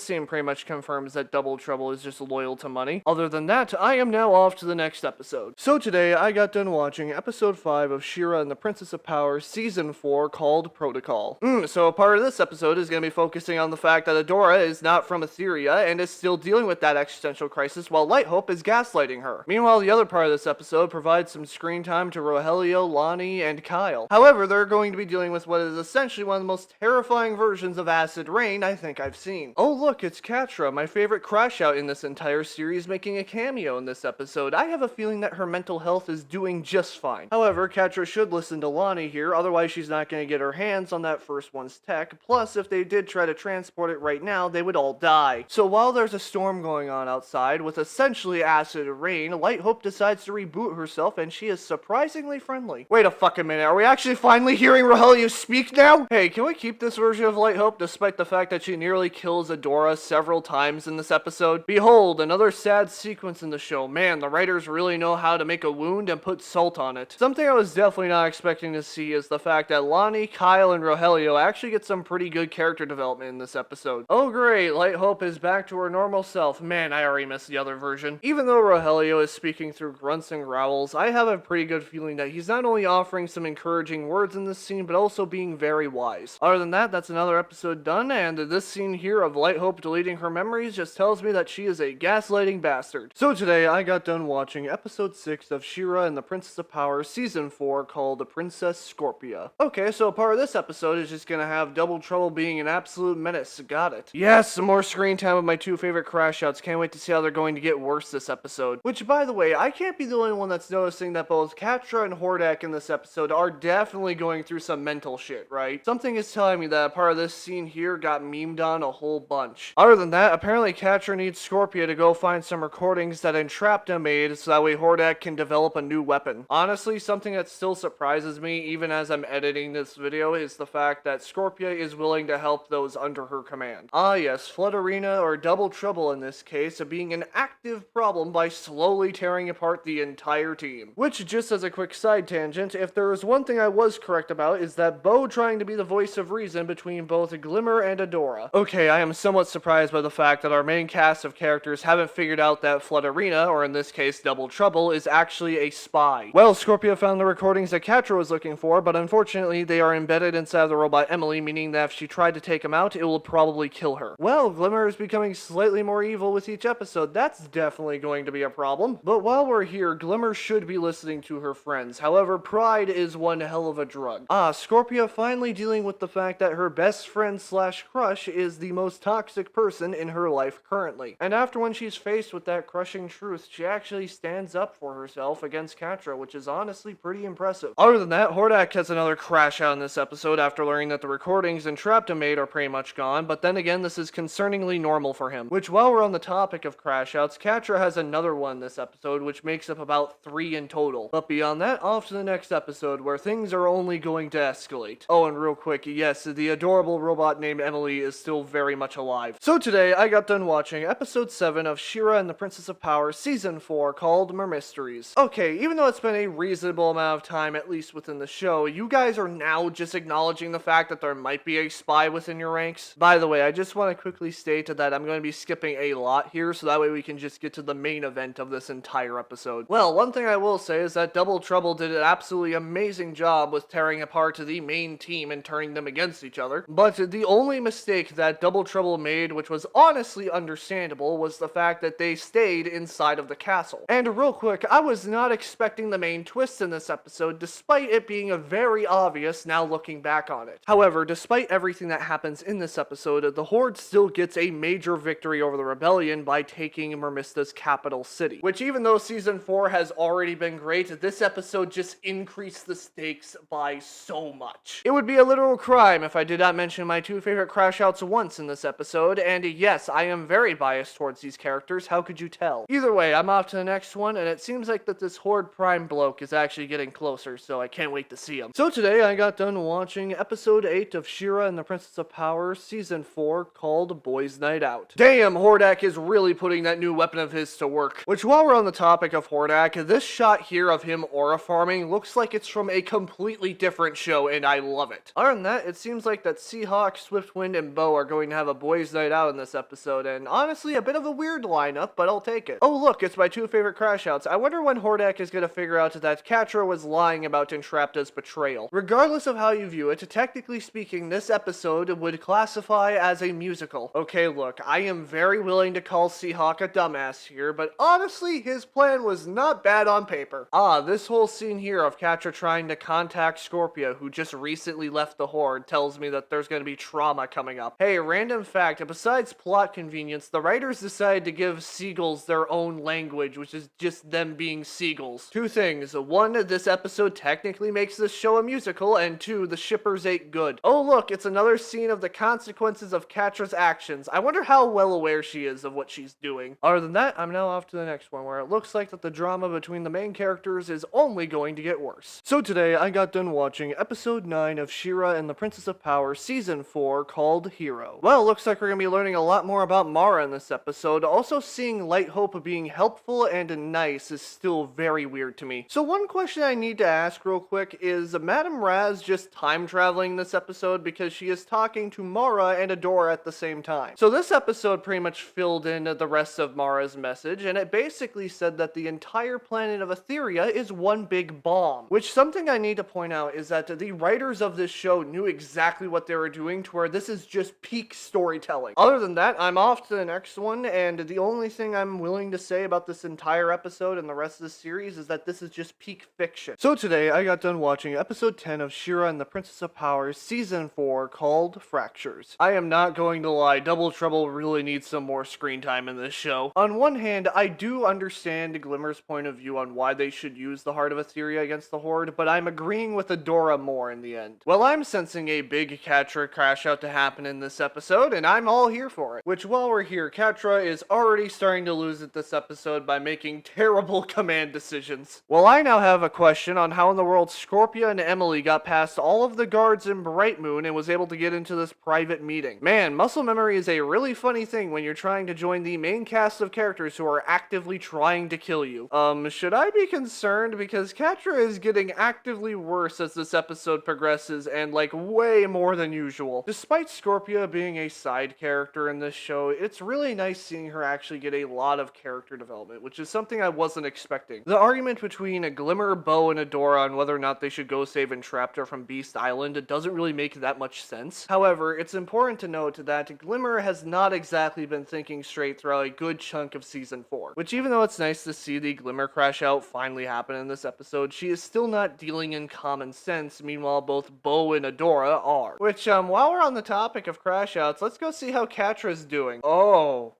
scene pretty much confirms that Double Trouble is just loyal to money. Other than that, I am now off to the next episode. So today, I got done watching episode 5 of Shera and the Princess of Power season 4 called Protocol. So a part of this episode is going to be focusing on the fact that Adora is not from Etheria and is still dealing with that existential crisis while Light Hope is gaslighting her. Meanwhile, the other part of this episode provides some screen time to Rogelio, Lonnie, and Kyle. However, they're going to be dealing with what is essentially one of the most terrifying versions of acid rain I think I've seen. Oh look, it's Catra, my favorite crash out in this entire series, making a cameo in this episode. I have a feeling that her mental health is doing just fine. However, Catra should listen to Lonnie here, otherwise she's not going to get her hands on that first one's tech. Plus, if they did try to transport it right now, they would all die. So while there's a storm going on outside with essentially acid rain, Light Hope decides to reboot herself and she is surprisingly friendly. Wait a fucking minute, are we actually finally hearing Rogelio speak now? Hey, can we keep this version of Light Hope despite the fact that she nearly kills Adora several times in this episode? Behold, another sad sequence in the show. Man, the writers really know how to make a wound and put salt on it. Something I was definitely not expecting to see is the fact that Lonnie, Kyle, and Rogelio actually get some pretty good character development in this episode. Oh great, Light Hope is back to her normal self. Man, I already missed the other version. Even though Rogelio is speaking through grunts and growls, I have a pretty good feeling that he's not only offering some encouraging words in this scene, but also being very wise. Other than that, that's another episode done, and this scene here of Light Hope deleting her memories just tells me that she is a gaslighting bastard. So today, I got done watching episode 6 of Shera and the Princess of Power season 4 called The Princess Scorpia. Okay, so a part of this episode is just gonna have Double Trouble being an absolute menace. Got it. Yes, some more screen time of my two favorite crash outs. Can't wait to see how they're going to get worse this episode. Which, by the way, I can't be the only one that's noticing that both Catra and Hordak in this episode are definitely going through some mental shit, right? Something is telling me that a part of this scene here got memed on a whole bunch. Other than that, apparently Catra needs Scorpia to go find some recordings that Entrapta made so that way Hordak can develop a new weapon. Honestly, something that still surprises me, even as I'm editing this video, is the fact that Scorpia is willing to help those under her command. Ah yes, Flutterina, or Double Trouble in this case, being an active problem by slowly tearing apart the entire team. Which, just as a quick side tangent, if there was one thing I was correct about, is that Bo trying to be the voice of reason between both Glimmer and Adora. Okay, I am somewhat surprised by the fact that our main cast of characters haven't figured out that Flutterina, or in this case Double Trouble, is actually a spy. Well, Scorpia found the recordings that Catra was looking for, but unfortunately they are embedded inside of the robot Emily, meaning that if she tried to take them out, it will probably kill her. Well, Glimmer is becoming slightly more evil with each episode. That's definitely going to be a problem. But while we're here, Glimmer should be listening to her friends. However, pride is one hell of a drug. Scorpia finally dealing with the fact that her best friend slash crush is the most toxic person in her life currently. And after when she's faced with that crushing truth, she actually stands up for herself against Catra, which is honestly pretty impressive. Other than that, Hordak has another crash out in this episode after learning that the recordings Entrapta made are pretty much gone, but then again, this is concerningly normal for him. Which, while we're on the topic of crash outs, Catra has another one this episode, which makes up about 3 in total. But beyond that, off to the next episode, where things are only going to escalate. Oh, and real quick, yes, the adorable robot named Emily is still very much alive. So today, I got done watching episode 7 of Shera and the Princess of Power season 4 called Mysteries. Okay, even though it's been a reasonable amount of time, at least within the show, you guys are now just acknowledging the fact that there might be a spy within your ranks. By the way, I just want to quickly state that I'm going to be skipping a lot here, so that way we can just get to the main event of this entire episode. Well, one thing I will say is that Double Trouble did an absolutely amazing job with tearing apart the main team and turning them against each other. But the only mistake that Double Trouble made, which was honestly understandable, was the fact that they stayed inside of the castle. And real quick, I was not expecting the main twist in this episode, despite it being very obvious now looking back on it. However, despite everything that happens in this episode, the Horde still gets a major victory over the Rebellion by taking Mermista's capital city. Which, even though Season 4 has already been great, this episode just increased the stakes by so much. It would be a literal crime if I did not mention my two favorite crash outs once in this episode, and yes, I am very biased towards these characters, how could you tell? Either way, I'm off to the next one, and it seems like that this Horde Prime bloke is actually getting closer, so I can't wait to see him. So today, I got done watching episode 8 of Shera and the Princess of Power season 4 called Boys Night Out. Damn, Hordak is really putting that new weapon of his to work. Which, while we're on the topic of Hordak, this shot here of him aura farming looks like it's from a completely different show, and I love it. Other than that, it seems like that Seahawk, Swiftwind, and Bo are going to have a boys' night out in this episode, and honestly, a bit of a weird lineup, but I'll take it. Oh look, it's my two favorite crash outs. I wonder when Hordak is going to figure out that Catra was lying about Entrapta's betrayal. Regardless of how you view it, technically speaking, this episode would classify as a musical. Okay, look, I am very willing to call Seahawk a dumbass here, but honestly, his plan was not bad on paper. This whole scene here of Catra trying to contact Scorpia, who just recently left the Horde, tells me that there's going to be trauma coming up. Hey, random fact, besides plot convenience, the writers decided to give seagulls their own language, which is just them being seagulls. Two things. One, this episode technically makes this show a musical, and two, the shippers ate good. Oh look, it's another scene of the consequences of Catra's actions. I wonder how well aware she is of what she's doing. Other than that, I'm now off to the next one, where it looks like that the drama between the main characters is only going to get worse. So today, I got done watching episode 9 of Shera and the Princess of Power season 4 called Hero. Well, looks like we're going to be learning a lot more about Mara in this episode. Also, seeing Light Hope being helpful and nice is still very weird to me. So one question I need to ask real quick is, Madame Raz just time traveling this episode because she is talking to Mara and Adora at the same time? So this episode pretty much filled in the rest of Mara's message, and it basically said that the entire planet of Etheria is one big bomb. Which, something I need to point out is that the writers of this show knew exactly what they were doing, to where this is just peak storytelling. Other than that, I'm off to the next one, and the only thing I'm willing to say about this entire episode and the rest of the series is that this is just peak fiction. So today, I got done watching episode 10 of Shera and the Princess of Power season 4 called Fractures. I am not going to lie, Double Trouble really needs some more screen time in this show. On one hand, I do understand Glimmer's point of view on why they should use the Heart of Etheria against the Horde, but I'm agreeing with Adora more in the end. Well, I'm sensing a big Catra crash out to happen in this episode, and I'm all here for it. Which, while we're here, Catra is already starting to lose it this episode by making terrible command decisions. Well, I now have a question on how in the world Scorpia and Emily got past all of the guards in Bright Moon and was able to get into this private meeting. Man, muscle memory is a really funny thing when you're trying to join the main cast of characters who are actively trying to kill you. Should I be concerned? Because Catra is getting actively worse as this episode progresses, and like way more than usual. Despite Scorpia being a side character in this show, it's really nice seeing her actually get a lot of character development, which is something I wasn't expecting. The argument between Glimmer, Bo, and Adora on whether or not they should go save Entrapta from Beast Island doesn't really make that much sense. However, it's important to note that Glimmer has not exactly been thinking straight throughout a good chunk of season 4, which, even though it's nice to see the Glimmer crash out finally happen in this episode, she is still not dealing in common sense. Meanwhile, both Bo and Adora are. Which, while we're on the topic of crash outs, let's go see how Catra's doing. Oh.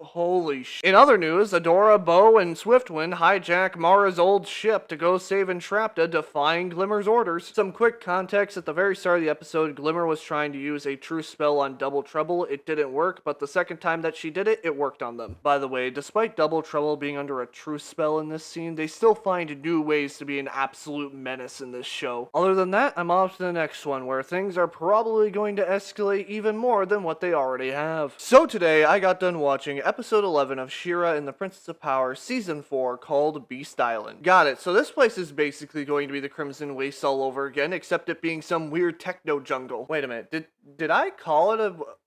Holy sh! In other news, Adora, Bo, and Swiftwind hijack Mara's old ship to go save Entrapta, defying Glimmer's orders. Some quick context: at the very start of the episode, Glimmer was trying to use a true spell on Double Trouble. It didn't work, but the second time that she did it, it worked on them. By the way, despite Double Trouble being under a true spell in this scene, they still find new ways to be an absolute menace in this show. Other than that, I'm off to the next one, where things are probably going to escalate even more than what they already have. So today, I got done watching episode 11 of Shera and the Princess of Power season 4 called Beast Island. Got it, so this place is basically going to be the Crimson Wastes all over again, except it being some weird techno jungle. Wait a minute, did I call it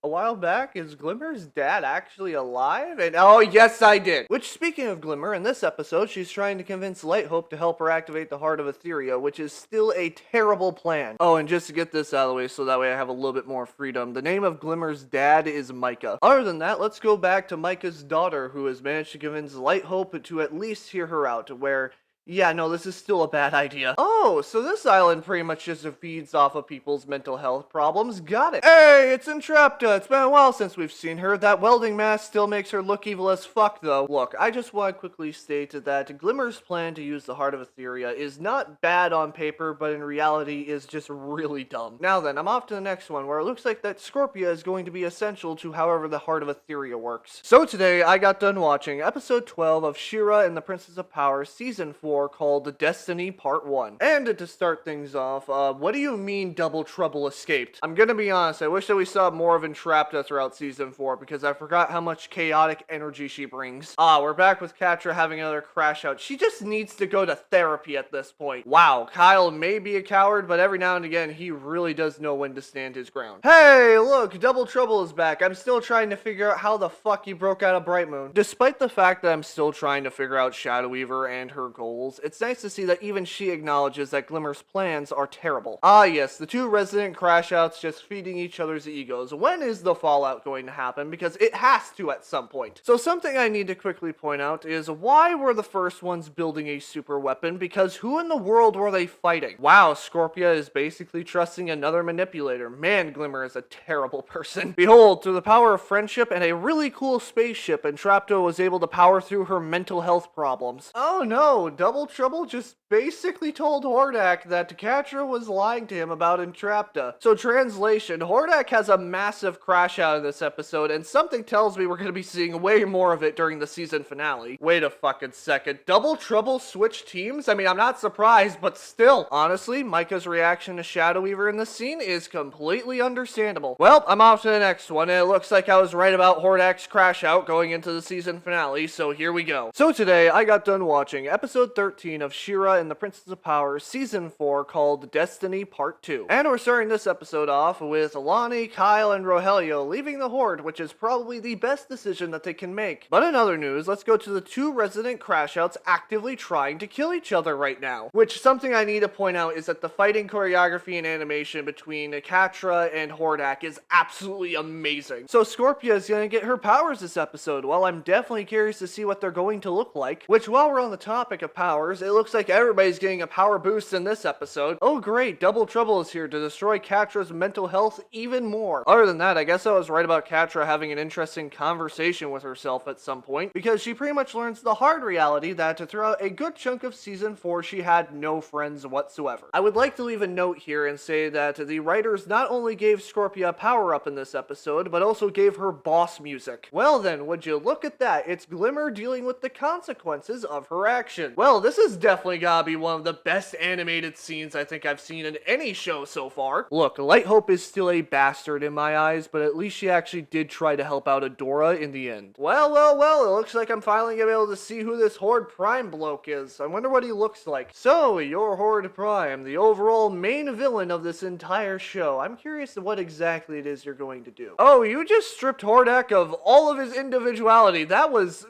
a while back? Is Glimmer's dad actually alive? And oh yes, I did! Which, speaking of Glimmer, in this episode she's trying to convince Light Hope to help her activate the Heart of Etheria, which is still a terrible plan. Oh, and just to get this out of the way so that way I have a little bit more freedom, the name of Glimmer's dad is Micah. Other than that, let's go back to Micah's daughter, who has managed to convince Light Hope to at least hear her out, where, yeah, no, this is still a bad idea. Oh, so this island pretty much just feeds off of people's mental health problems. Got it. Hey, it's Entrapta. It's been a while since we've seen her. That welding mask still makes her look evil as fuck, though. Look, I just want to quickly state that Glimmer's plan to use the Heart of Etheria is not bad on paper, but in reality is just really dumb. Now then, I'm off to the next one, where it looks like that Scorpia is going to be essential to however the Heart of Etheria works. So today, I got done watching episode 12 of Shera and the Princess of Power season 4 4 called Destiny Part 1. And to start things off, what do you mean Double Trouble escaped? I'm gonna be honest, I wish that we saw more of Entrapta throughout Season 4 because I forgot how much chaotic energy she brings. We're back with Catra having another crash out. She just needs to go to therapy at this point. Wow, Kyle may be a coward, but every now and again, he really does know when to stand his ground. Hey, look, Double Trouble is back. I'm still trying to figure out how the fuck he broke out of Bright Moon. Despite the fact that I'm still trying to figure out Shadow Weaver and her goals, it's nice to see that even she acknowledges that Glimmer's plans are terrible. Yes, the two resident crash outs just feeding each other's egos. When is the fallout going to happen? Because it has to at some point. So something I need to quickly point out is why were the first ones building a super weapon? Because who in the world were they fighting? Wow, Scorpia is basically trusting another manipulator. Man, Glimmer is a terrible person. Behold, through the power of friendship and a really cool spaceship, Entrapta was able to power through her mental health problems. Oh no, Double Trouble just basically told Hordak that Catra was lying to him about Entrapta. So translation, Hordak has a massive crash out in this episode, and something tells me we're going to be seeing way more of it during the season finale. Wait a fucking second, Double Trouble switched teams? I mean, I'm not surprised, but still. Honestly, Micah's reaction to Shadow Weaver in this scene is completely understandable. Well, I'm off to the next one, and it looks like I was right about Hordak's crash out going into the season finale, so here we go. So today, I got done watching episode 13 of Shera and the Princess of Power season 4 called Destiny Part 2. And we're starting this episode off with Alani, Kyle, and Rogelio leaving the Horde, which is probably the best decision that they can make. But in other news, let's go to the two resident crash outs actively trying to kill each other right now. Which, something I need to point out is that the fighting choreography and animation between Catra and Hordak is absolutely amazing. So Scorpia is gonna get her powers this episode. Well, I'm definitely curious to see what they're going to look like. Which, while we're on the topic of powers, it looks like everybody's getting a power boost in this episode. Oh great, Double Trouble is here to destroy Catra's mental health even more. Other than that, I guess I was right about Catra having an interesting conversation with herself at some point, because she pretty much learns the hard reality that throughout a good chunk of season 4 she had no friends whatsoever. I would like to leave a note here and say that the writers not only gave Scorpia a power up in this episode, but also gave her boss music. Well then, would you look at that, it's Glimmer dealing with the consequences of her action. Well, this is definitely gotta be one of the best animated scenes I think I've seen in any show so far. Look, Light Hope is still a bastard in my eyes, but at least she actually did try to help out Adora in the end. Well, it looks like I'm finally gonna be able to see who this Horde Prime bloke is. I wonder what he looks like. So, you're Horde Prime, the overall main villain of this entire show. I'm curious to what exactly it is you're going to do. Oh, you just stripped Hordak of all of his individuality. That was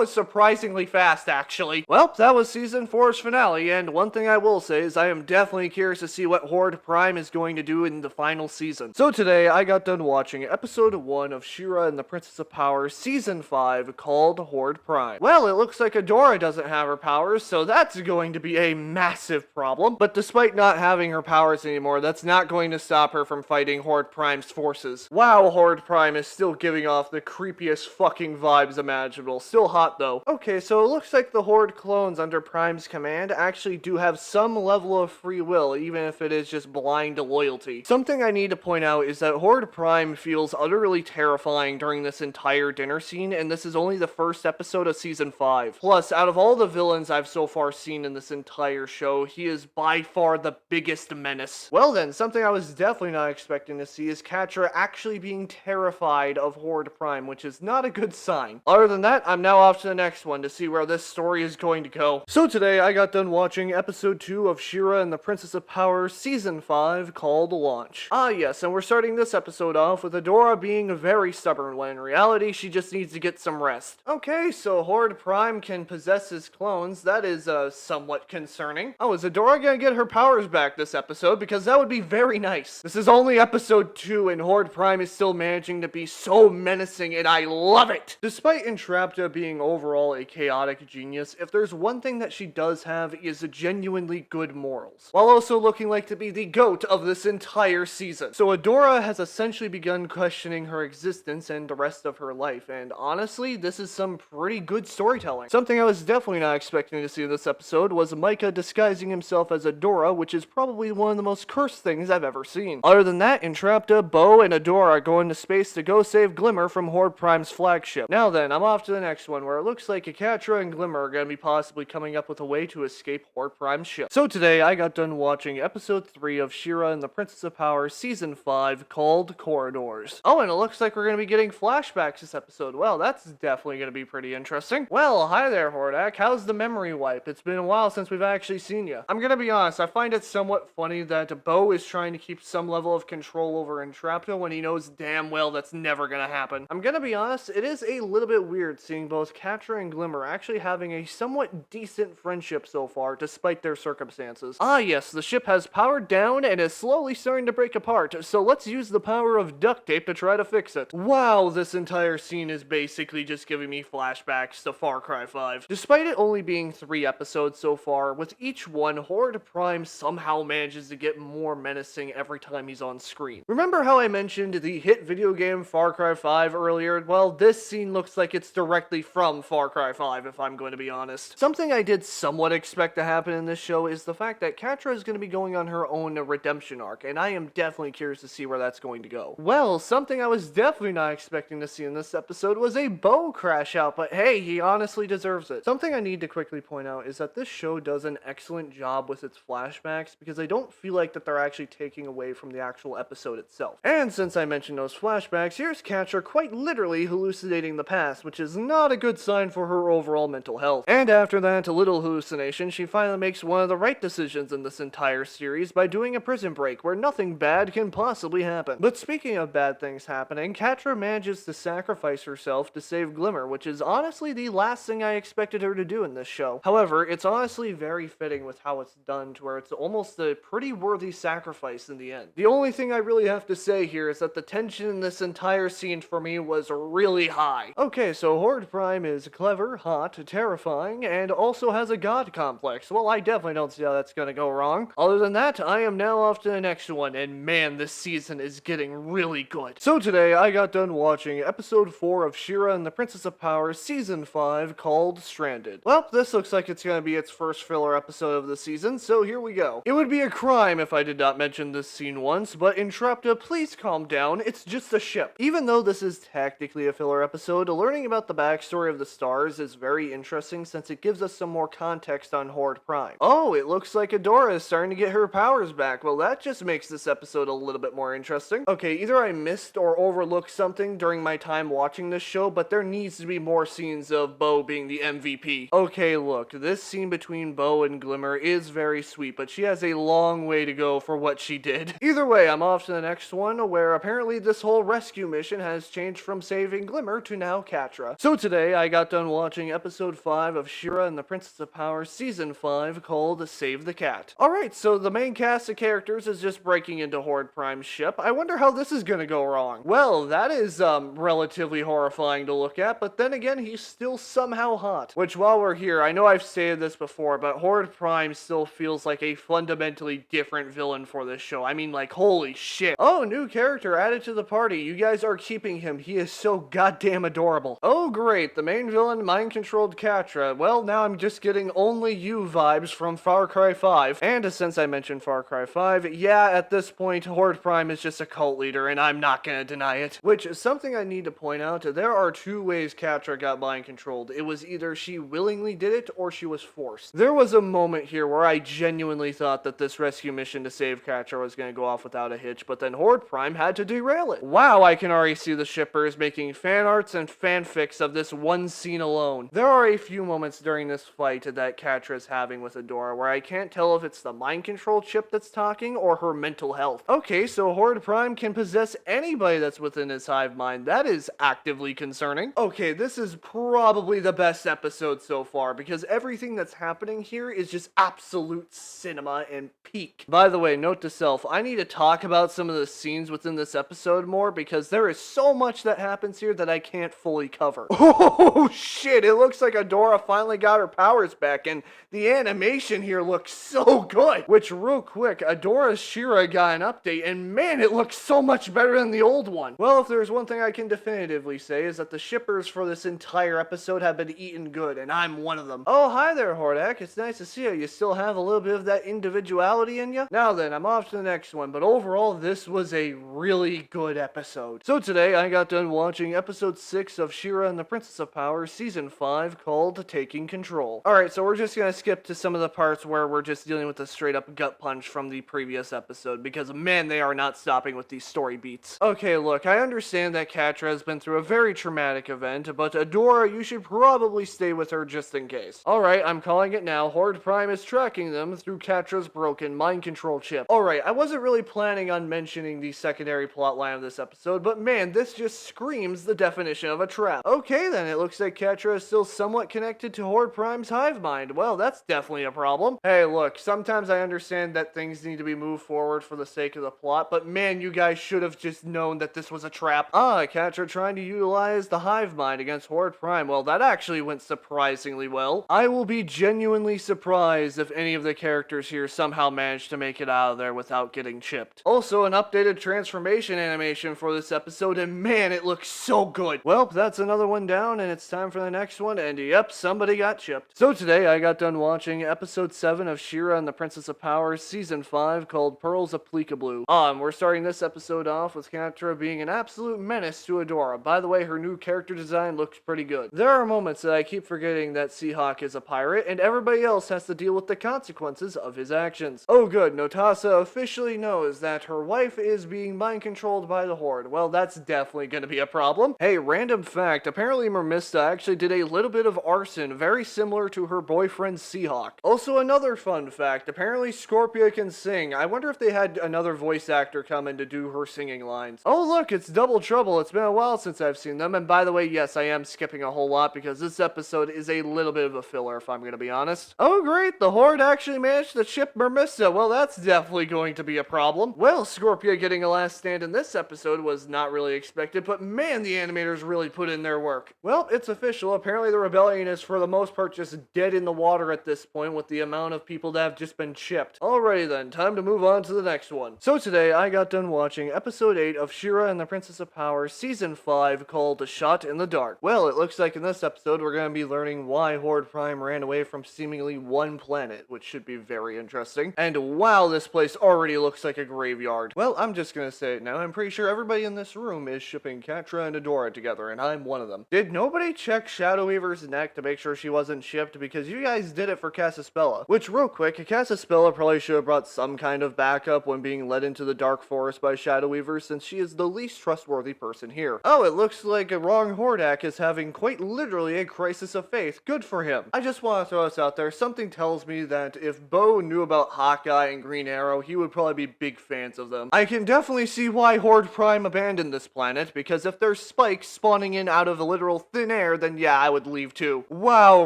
surprisingly fast, actually. Well, that was season 4's finale, and one thing I will say is I am definitely curious to see what Horde Prime is going to do in the final season. So today, I got done watching episode 1 of Shera and the Princess of Power season 5 called Horde Prime. Well, it looks like Adora doesn't have her powers, so that's going to be a massive problem. But despite not having her powers anymore, that's not going to stop her from fighting Horde Prime's forces. Wow, Horde Prime is still giving off the creepiest fucking vibes imaginable. Still hot though. Okay, so it looks like the Horde clones under Prime's command actually do have some level of free will, even if it is just blind loyalty. Something I need to point out is that Horde Prime feels utterly terrifying during this entire dinner scene, and this is only the first episode of season 5. Plus, out of all the villains I've so far seen in this entire show, he is by far the biggest menace. Well then, something I was definitely not expecting to see is Catra actually being terrified of Horde Prime, which is not a good sign. Other than that, I'm now off to the next one to see where this story is going to go. So today, I got done watching episode 2 of Shera and the Princess of Power season 5 called Launch. Yes, and we're starting this episode off with Adora being very stubborn when in reality she just needs to get some rest. Okay, so Horde Prime can possess his clones. That is somewhat concerning. Oh, is Adora gonna get her powers back this episode? Because that would be very nice. This is only episode 2 and Horde Prime is still managing to be so menacing and I love it! Despite Entrapta being overall a chaotic genius, if there's one thing that she does have is genuinely good morals, while also looking like to be the GOAT of this entire season. So Adora has essentially begun questioning her existence and the rest of her life, and honestly, this is some pretty good storytelling. Something I was definitely not expecting to see in this episode was Micah disguising himself as Adora, which is probably one of the most cursed things I've ever seen. Other than that, Entrapta, Bo, and Adora go into space to go save Glimmer from Horde Prime's flagship. Now then, I'm off to the next one, where it looks like Catra and Glimmer are going to be possibly coming coming up with a way to escape Horde Prime's ship. So today I got done watching episode 3 of Shera and the Princess of Power season 5 called Corridors. Oh, and it looks like we're going to be getting flashbacks this episode. Well, that's definitely going to be pretty interesting. Well, hi there, Hordak. How's the memory wipe? It's been a while since we've actually seen you. I'm going to be honest, I find it somewhat funny that Bo is trying to keep some level of control over Entrapta when he knows damn well that's never going to happen. I'm going to be honest, it is a little bit weird seeing both Catra and Glimmer actually having a somewhat decent friendship so far, despite their circumstances. Ah yes, the ship has powered down and is slowly starting to break apart, so let's use the power of duct tape to try to fix it. Wow, this entire scene is basically just giving me flashbacks to Far Cry 5. Despite it only being 3 episodes so far, with each one, Horde Prime somehow manages to get more menacing every time he's on screen. Remember how I mentioned the hit video game Far Cry 5 earlier? Well, this scene looks like it's directly from Far Cry 5, if I'm going to be honest. Something I did somewhat expect to happen in this show is the fact that Catra is going to be going on her own redemption arc, and I am definitely curious to see where that's going to go. Well, something I was definitely not expecting to see in this episode was a Bo crash out, but hey, he honestly deserves it. Something I need to quickly point out is that this show does an excellent job with its flashbacks because I don't feel like that they're actually taking away from the actual episode itself. And since I mentioned those flashbacks, here's Catra quite literally hallucinating the past, which is not a good sign for her overall mental health. And after that little hallucination, she finally makes one of the right decisions in this entire series by doing a prison break where nothing bad can possibly happen. But speaking of bad things happening, Catra manages to sacrifice herself to save Glimmer, which is honestly the last thing I expected her to do in this show. However, it's honestly very fitting with how it's done to where it's almost a pretty worthy sacrifice in the end. The only thing I really have to say here is that the tension in this entire scene for me was really high. Okay, so Horde Prime is clever, hot, terrifying, and also has a god complex. Well, I definitely don't see how that's gonna go wrong. Other than that, I am now off to the next one, and man, this season is getting really good. So today, I got done watching episode 4 of Shera and the Princess of Power season 5 called Stranded. Well, this looks like it's gonna be its first filler episode of the season, so here we go. It would be a crime if I did not mention this scene once, but Entrapta, please calm down, it's just a ship. Even though this is technically a filler episode, learning about the backstory of the stars is very interesting since it gives us some more context on Horde Prime. Oh, it looks like Adora is starting to get her powers back. Well, that just makes this episode a little bit more interesting. Okay, either I missed or overlooked something during my time watching this show, but there needs to be more scenes of Bo being the MVP. Okay, look, this scene between Bo and Glimmer is very sweet, but she has a long way to go for what she did. Either way, I'm off to the next one, where apparently this whole rescue mission has changed from saving Glimmer to now Catra. So today, I got done watching episode 5 of Shera and the Princess of Power season 5 called Save the Cat. Alright, so the main cast of characters is just breaking into Horde Prime's ship. I wonder how this is gonna go wrong. Well, that is relatively horrifying to look at, but then again, he's still somehow hot. Which, while we're here, I know I've stated this before, but Horde Prime still feels like a fundamentally different villain for this show. I mean, like, holy shit. Oh, new character added to the party. You guys are keeping him. He is so goddamn adorable. Oh, great. The main villain mind-controlled Catra. Well, now I'm just getting only you vibes from Far Cry 5. And since I mentioned Far Cry 5, yeah, at this point, Horde Prime is just a cult leader, and I'm not gonna deny it. Which is something I need to point out. There are 2 ways Catra got mind-controlled. It was either she willingly did it, or she was forced. There was a moment here where I genuinely thought that this rescue mission to save Catra was gonna go off without a hitch, but then Horde Prime had to derail it. Wow, I can already see the shippers making fan arts and fanfics of this one scene alone. There are a few moments during this fight that Catra is having with Adora where I can't tell if it's the mind control chip that's talking or her mental health. Okay, so Horde Prime can possess anybody that's within his hive mind. That is actively concerning. Okay, this is probably the best episode so far because everything that's happening here is just absolute cinema and peak. By the way, note to self, I need to talk about some of the scenes within this episode more because there is so much that happens here that I can't fully cover. Oh shit, it looks like Adora finally got her powers back and the animation here looks so good. Which, real quick, Adora's Shera got an update and man, it looks so much better than the old one. Well, if there's one thing I can definitively say is that the shippers for this entire episode have been eaten good and I'm one of them. Oh, hi there, Hordak. It's nice to see you. You still have a little bit of that individuality in you? Now then, I'm off to the next one, but overall, this was a really good episode. So today, I got done watching episode 6 of Shera and the Princess of Power season 5 called Taking Control. control. Alright, so we're just gonna skip to some of the parts where we're just dealing with a straight up gut punch from the previous episode, because man, they are not stopping with these story beats. Okay, look, I understand that Catra has been through a very traumatic event, but Adora, you should probably stay with her just in case. Alright, I'm calling it now. Horde Prime is tracking them through Catra's broken mind control chip. Alright, I wasn't really planning on mentioning the secondary plotline of this episode, but man, this just screams the definition of a trap. Okay then, it looks like Catra is still somewhat connected to Horde Prime's hive mind. Well, that's definitely a problem. Hey, look, sometimes I understand that things need to be moved forward for the sake of the plot, but man, you guys should have just known that this was a trap. Catra trying to utilize the hive mind against Horde Prime. Well, that actually went surprisingly well. I will be genuinely surprised if any of the characters here somehow managed to make it out of there without getting chipped. Also, an updated transformation animation for this episode, and man, it looks so good. Well, that's another one down, and it's time for the next one, and yep, somebody got chipped. So today, I got done watching episode 7 of Shera and the Princess of Power, season 5, called Pearls Applicable. We're starting this episode off with Catra being an absolute menace to Adora. By the way, her new character design looks pretty good. There are moments that I keep forgetting that Seahawk is a pirate, and everybody else has to deal with the consequences of his actions. Oh good, Notasa officially knows that her wife is being mind-controlled by the Horde. Well, that's definitely gonna be a problem. Hey, random fact, apparently Mermista actually did a little bit of arson, very similar to her boyfriend Seahawk. Also, another fun fact, apparently Scorpia can sing. I wonder if they had another voice actor come in to do her singing lines. Oh look, it's Double Trouble. It's been a while since I've seen them, and by the way, yes, I am skipping a whole lot because this episode is a little bit of a filler, if I'm gonna be honest. Oh great, the Horde actually managed to chip Mermista. Well, that's definitely going to be a problem. Well, Scorpia getting a last stand in this episode was not really expected, but man, the animators really put in their work. Well, it's official. Apparently the rebellion is for the most part just dead in the water at this point with the amount of people that have just been chipped. Alrighty then, time to move on to the next one. So today, I got done watching episode 8 of Shera and the Princess of Power, season 5, called A Shot in the Dark. Well, it looks like in this episode, we're going to be learning why Horde Prime ran away from seemingly one planet, which should be very interesting. And wow, this place already looks like a graveyard. Well, I'm just gonna say it now, I'm pretty sure everybody in this room is shipping Catra and Adora together, and I'm one of them. Did nobody check Shadow Weaver's neck to make sure she wasn't shipped? Because you guys did it for Cassaspella. Which, real quick, Cassaspella probably should have brought some kind of backup when being led into the Dark Forest by Shadow Weaver, since she is the least trustworthy person here. Oh, it looks like a wrong Hordak is having quite literally a crisis of faith. Good for him. I just want to throw this out there. Something tells me that if Bo knew about Hawkeye and Green Arrow, he would probably be big fans of them. I can definitely see why Horde Prime abandoned this planet, because if there's spikes spawning in out of a literal thin air, then yeah, I would leave too. Wow,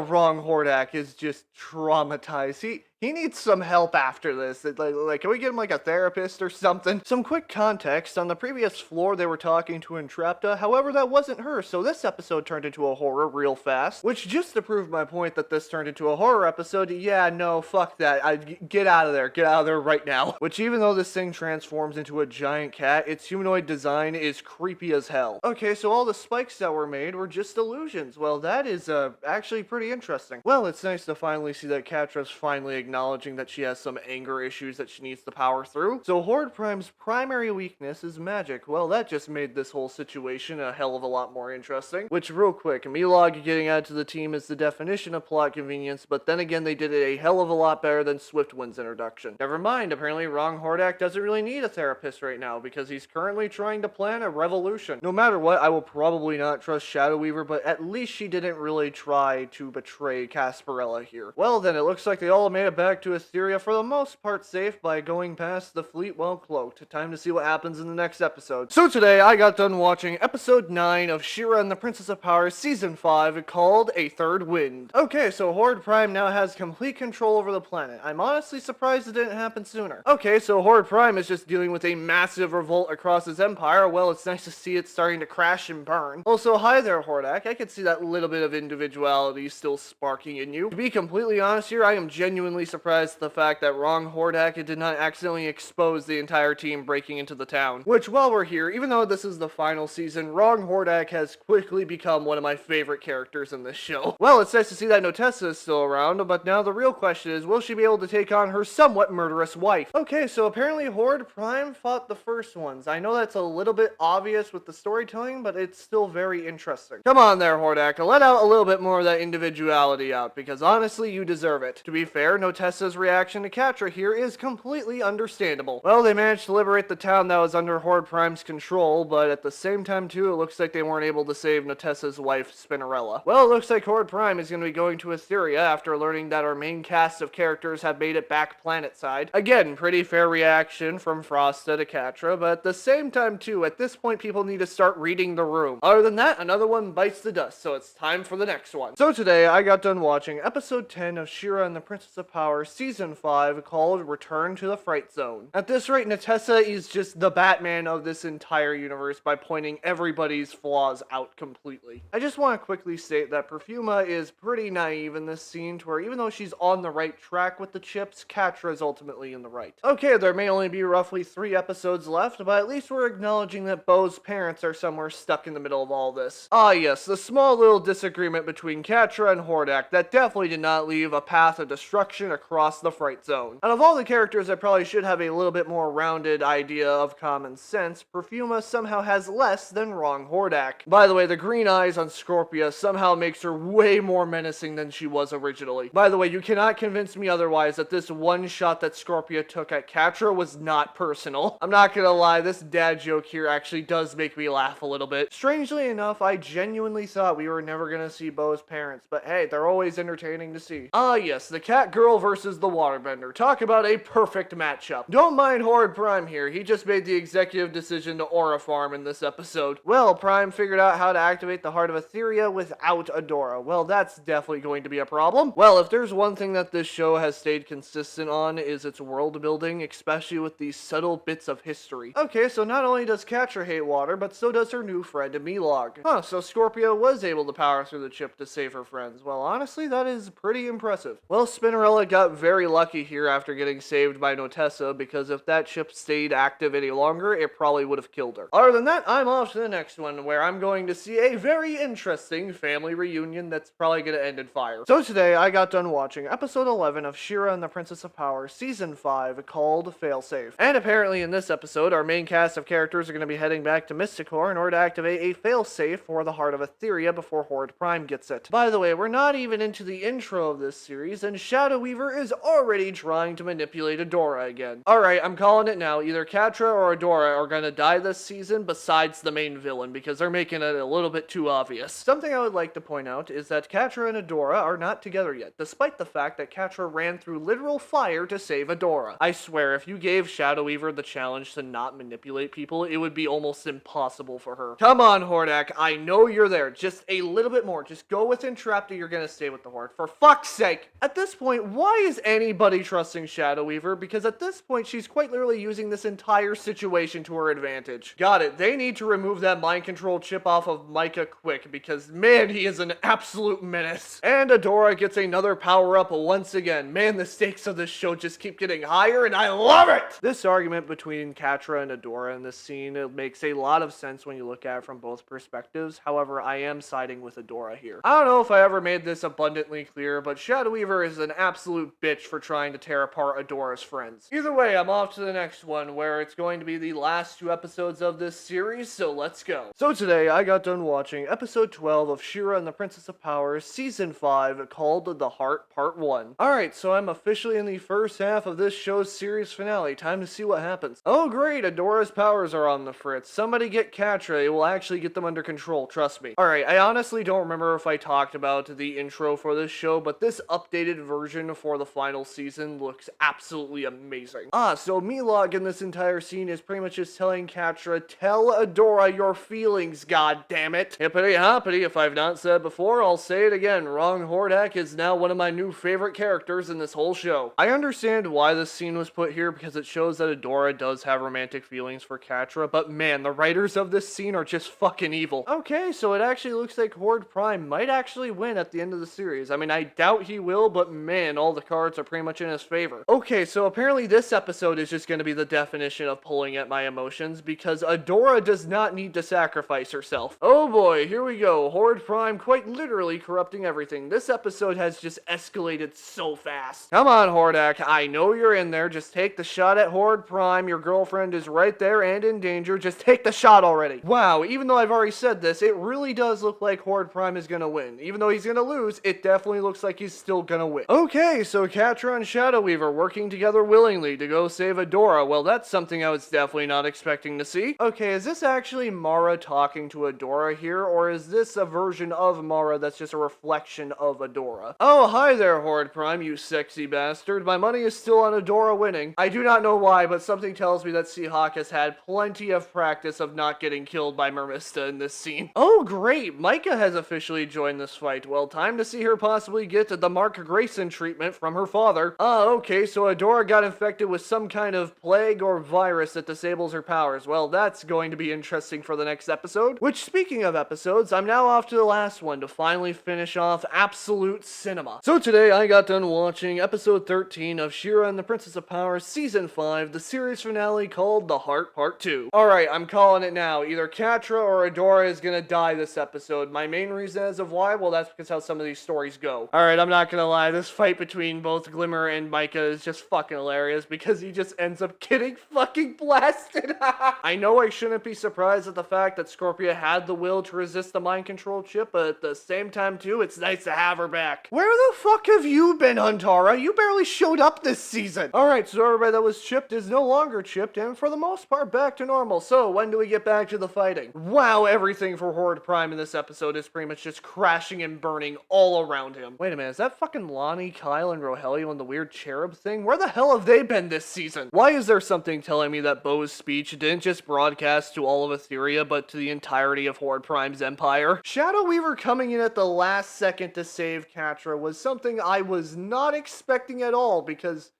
wrong Hordak is just traumatized. He needs some help after this. Like, can we get him like a therapist or something? Some quick context, on the previous floor they were talking to Entrapta, however that wasn't her, so this episode turned into a horror real fast. Which, just to prove my point that this turned into a horror episode, yeah, no, fuck that. Get out of there right now. Which, even though this thing transforms into a giant cat, its humanoid design is creepy as hell. Okay, so all the spikes that were made were just illusions. Well, that is actually pretty interesting. Well, it's nice to finally see that Catra's finally acknowledging that she has some anger issues that she needs to power through. So Horde Prime's primary weakness is magic. Well, that just made this whole situation a hell of a lot more interesting. Which, real quick, Milog getting added to the team is the definition of plot convenience, but then again, they did it a hell of a lot better than Swiftwind's introduction. Never mind, apparently Wrong Hordak doesn't really need a therapist right now, because he's currently trying to plan a revolution. No matter what, I will probably not trust Shadow Weaver, but at least she didn't really try to betray Casparella here. Well then, it looks like they all made it back to Asteria for the most part safe by going past the fleet well cloaked. Time to see what happens in the next episode. So today, I got done watching episode 9 of Shera and the Princess of Power season 5 called A Third Wind. Okay, so Horde Prime now has complete control over the planet. I'm honestly surprised it didn't happen sooner. Okay, so Horde Prime is just dealing with a massive revolt across his empire. Well, it's nice to see it starting to crash and burn. Also, hi there, Hordak. I can see that little bit of individuality still sparking in you. To be completely honest here, I am genuinely surprised at the fact that Wrong Hordak did not accidentally expose the entire team breaking into the town. Which, while we're here, even though this is the final season, Wrong Hordak has quickly become one of my favorite characters in this show. Well, it's nice to see that Notessa is still around, but now the real question is, will she be able to take on her somewhat murderous wife? Okay, so apparently Horde Prime fought the first ones. I know that's a little bit obvious with the storytelling, but it's still very interesting. Come on there, Hordak, let out a little bit more of that individuality brutality out, because honestly, you deserve it. To be fair, Notessa's reaction to Catra here is completely understandable. Well, they managed to liberate the town that was under Horde Prime's control, but at the same time too, it looks like they weren't able to save Notessa's wife, Spinnerella. Well, it looks like Horde Prime is going to be going to Etheria after learning that our main cast of characters have made it back planetside. Again, pretty fair reaction from Frosta to Catra, but at the same time too, at this point people need to start reading the room. Other than that, another one bites the dust, so it's time for the next one. So today, I got done watching episode 10 of Shera and the Princess of Power season 5 called Return to the Fright Zone. At this rate, Notessa is just the Batman of this entire universe by pointing everybody's flaws out completely. I just want to quickly state that Perfuma is pretty naive in this scene to where even though she's on the right track with the chips, Catra is ultimately in the right. Okay, there may only be roughly 3 episodes left, but at least we're acknowledging that Beau's parents are somewhere stuck in the middle of all this. Ah yes, the small little disagreement between Catra and Hordak that definitely did not leave a path of destruction across the Fright Zone. And of all the characters that probably should have a little bit more rounded idea of common sense, Perfuma somehow has less than wrong Hordak. By the way, the green eyes on Scorpia somehow makes her way more menacing than she was originally. By the way, you cannot convince me otherwise that this one shot that Scorpia took at Catra was not personal. I'm not gonna lie, this dad joke here actually does make me laugh a little bit. Strangely enough, I genuinely thought we were never gonna see Beau's parents, but hey, they're always entertaining to see. Ah yes, the cat girl versus the waterbender. Talk about a perfect matchup. Don't mind Horde Prime here, he just made the executive decision to aura farm in this episode. Well, Prime figured out how to activate the heart of Etheria without Adora. Well, that's definitely going to be a problem. Well, if there's one thing that this show has stayed consistent on is its world building, especially with these subtle bits of history. Okay, so not only does Catra hate water, but so does her new friend Milog. Huh, so Scorpio was able to power through the chip to save her friends. Well, honestly, that is pretty impressive. Well, Spinnerella got very lucky here after getting saved by Notessa, because if that chip stayed active any longer, it probably would have killed her. Other than that, I'm off to the next one, where I'm going to see a very interesting family reunion that's probably going to end in fire. So today, I got done watching episode 11 of Shera and the Princess of Power season 5 called Failsafe. And apparently in this episode, our main cast of characters are going to be heading back to Mysticor in order to activate a failsafe for the heart of Etheria before Horde Prime gets it. By the way, we're not even into the intro of this series, and Shadow Weaver is already trying to manipulate Adora again. Alright, I'm calling it now. Either Catra or Adora are gonna die this season besides the main villain, because they're making it a little bit too obvious. Something I would like to point out is that Catra and Adora are not together yet, despite the fact that Catra ran through literal fire to save Adora. I swear, if you gave Shadow Weaver the challenge to not manipulate people, it would be almost impossible for her. Come on, Hordak, I know you're there. Just a little bit more. Just go with Entrapta, you're gonna stay with the Horde. For fuck's sake! At this point, why is anybody trusting Shadow Weaver? Because at this point, she's quite literally using this entire situation to her advantage. Got it. They need to remove that mind control chip off of Micah quick, because man, he is an absolute menace. And Adora gets another power up once again. Man, the stakes of this show just keep getting higher, and I love it! This argument between Catra and Adora in this scene, it makes a lot of sense when you look at it from both perspectives. However, I am siding with Adora here. I don't know if I ever made this abundantly clear, but Shadow Weaver is an absolute bitch for trying to tear apart Adora's friends. Either way, I'm off to the next one, where it's going to be the last 2 episodes of this series, so let's go. So today, I got done watching episode 12 of Shera and the Princess of Power season 5 called The Heart Part 1. Alright, so I'm officially in the first half of this show's series finale. Time to see what happens. Oh great, Adora's powers are on the fritz. Somebody get Catra, it will actually get them under control, trust me. Alright, I honestly don't remember if I talked about the intro for this show, but this updated version for the final season looks absolutely amazing. So Milog in this entire scene is pretty much just telling Catra, tell Adora your feelings, god damn it. Hippity hoppity, if I've not said before, I'll say it again. Wrong Hordak is now one of my new favorite characters in this whole show. I understand why this scene was put here because it shows that Adora does have romantic feelings for Catra, but man, the writers of this scene are just fucking evil. Okay, so it actually looks like Horde Prime might actually win at the end of the series. I mean, I doubt he will, but man, all the cards are pretty much in his favor. Okay, so apparently this episode is just going to be the definition of pulling at my emotions, because Adora does not need to sacrifice herself. Oh boy, here we go. Horde Prime quite literally corrupting everything. This episode has just escalated so fast. Come on, Hordak, I know you're in there. Just take the shot at Horde Prime. Your girlfriend is right there and in danger. Just take the shot already. Wow, even though I've already said this, it really does look like Horde Prime is gonna win. Even though he's gonna lose, lose, it definitely looks like he's still gonna win. Okay, so Catra and Shadow Weaver working together willingly to go save Adora. Well, that's something I was definitely not expecting to see. Okay, is this actually Mara talking to Adora here, or is this a version of Mara that's just a reflection of Adora? Oh, hi there, Horde Prime, you sexy bastard. My money is still on Adora winning. I do not know why, but something tells me that Seahawk has had plenty of practice of not getting killed by Mermista in this scene. Oh, great! Micah has officially joined this fight. Well, time to see her possibly get the Mark Grayson treatment from her father. Okay, so Adora got infected with some kind of plague or virus that disables her powers. Well, that's going to be interesting for the next episode. Which, speaking of episodes, I'm now off to the last one to finally finish off absolute cinema. So today I got done watching episode 13 of Shera and the Princess of Power season 5, the series finale called The Heart Part 2. Alright, I'm calling it now. Either Catra or Adora is gonna die this episode. My main reason as of why, well, that's because how some of these stories go. Alright, I'm not gonna lie, this fight between both Glimmer and Micah is just fucking hilarious because he just ends up getting fucking blasted. I know I shouldn't be surprised at the fact that Scorpia had the will to resist the mind control chip, but at the same time too, it's nice to have her back. Where the fuck have you been, Huntara? You barely showed up this season. Alright, so everybody that was chipped is no longer chipped, and for the most part back to normal. So when do we get back to the fighting? Wow, everything for Horde Prime in this episode is pretty much just crashing and burning all around him. Wait a minute, is that fucking Lonnie, Kyle, and Rogelio and the weird cherub thing? Where the hell have they been this season? Why is there something telling me that Bo's speech didn't just broadcast to all of Etheria, but to the entirety of Horde Prime's empire? Shadow Weaver coming in at the last second to save Catra was something I was not expecting at all, because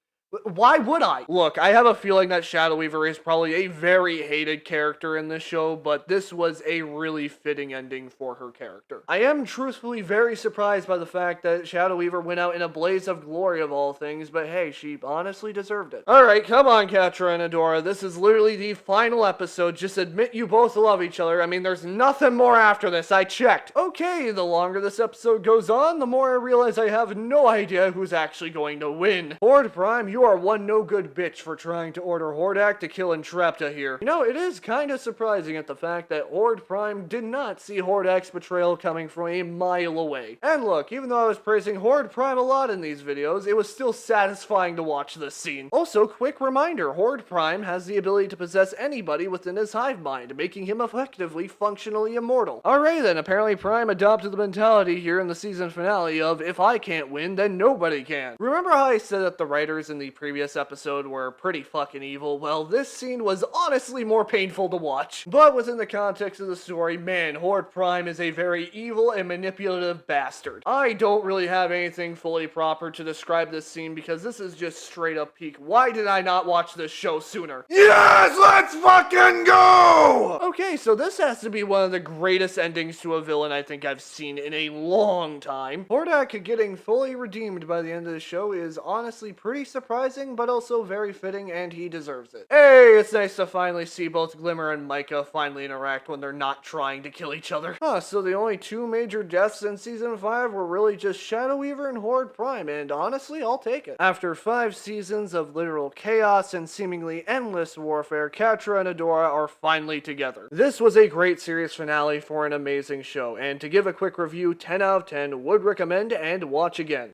why would I? Look, I have a feeling that Shadow Weaver is probably a very hated character in this show, but this was a really fitting ending for her character. I am truthfully very surprised by the fact that Shadow Weaver went out in a blaze of glory of all things, but hey, she honestly deserved it. Alright, come on, Catra and Adora. This is literally the final episode. Just admit you both love each other. I mean, there's nothing more after this. I checked. Okay, the longer this episode goes on, the more I realize I have no idea who's actually going to win. Horde Prime, you are one no-good bitch for trying to order Hordak to kill Entrapta here. You know, it is kind of surprising at the fact that Horde Prime did not see Hordak's betrayal coming from a mile away. And look, even though I was praising Horde Prime a lot in these videos, it was still satisfying to watch this scene. Also, quick reminder, Horde Prime has the ability to possess anybody within his hive mind, making him effectively functionally immortal. Alright then, apparently Prime adopted the mentality here in the season finale of, if I can't win, then nobody can. Remember how I said that the writers in the previous episode were pretty fucking evil? Well, this scene was honestly more painful to watch. But within the context of the story, man, Horde Prime is a very evil and manipulative bastard. I don't really have anything fully proper to describe this scene because this is just straight up peak. Why did I not watch this show sooner? Yes, let's fucking go! Okay, so this has to be one of the greatest endings to a villain I think I've seen in a long time. Hordak getting fully redeemed by the end of the show is honestly pretty surprising, but also very fitting, and he deserves it. Hey, it's nice to finally see both Glimmer and Micah finally interact when they're not trying to kill each other. So the only two major deaths in Season 5 were really just Shadow Weaver and Horde Prime, and honestly, I'll take it. After 5 seasons of literal chaos and seemingly endless warfare, Catra and Adora are finally together. This was a great series finale for an amazing show, and to give a quick review, 10 out of 10, would recommend and watch again.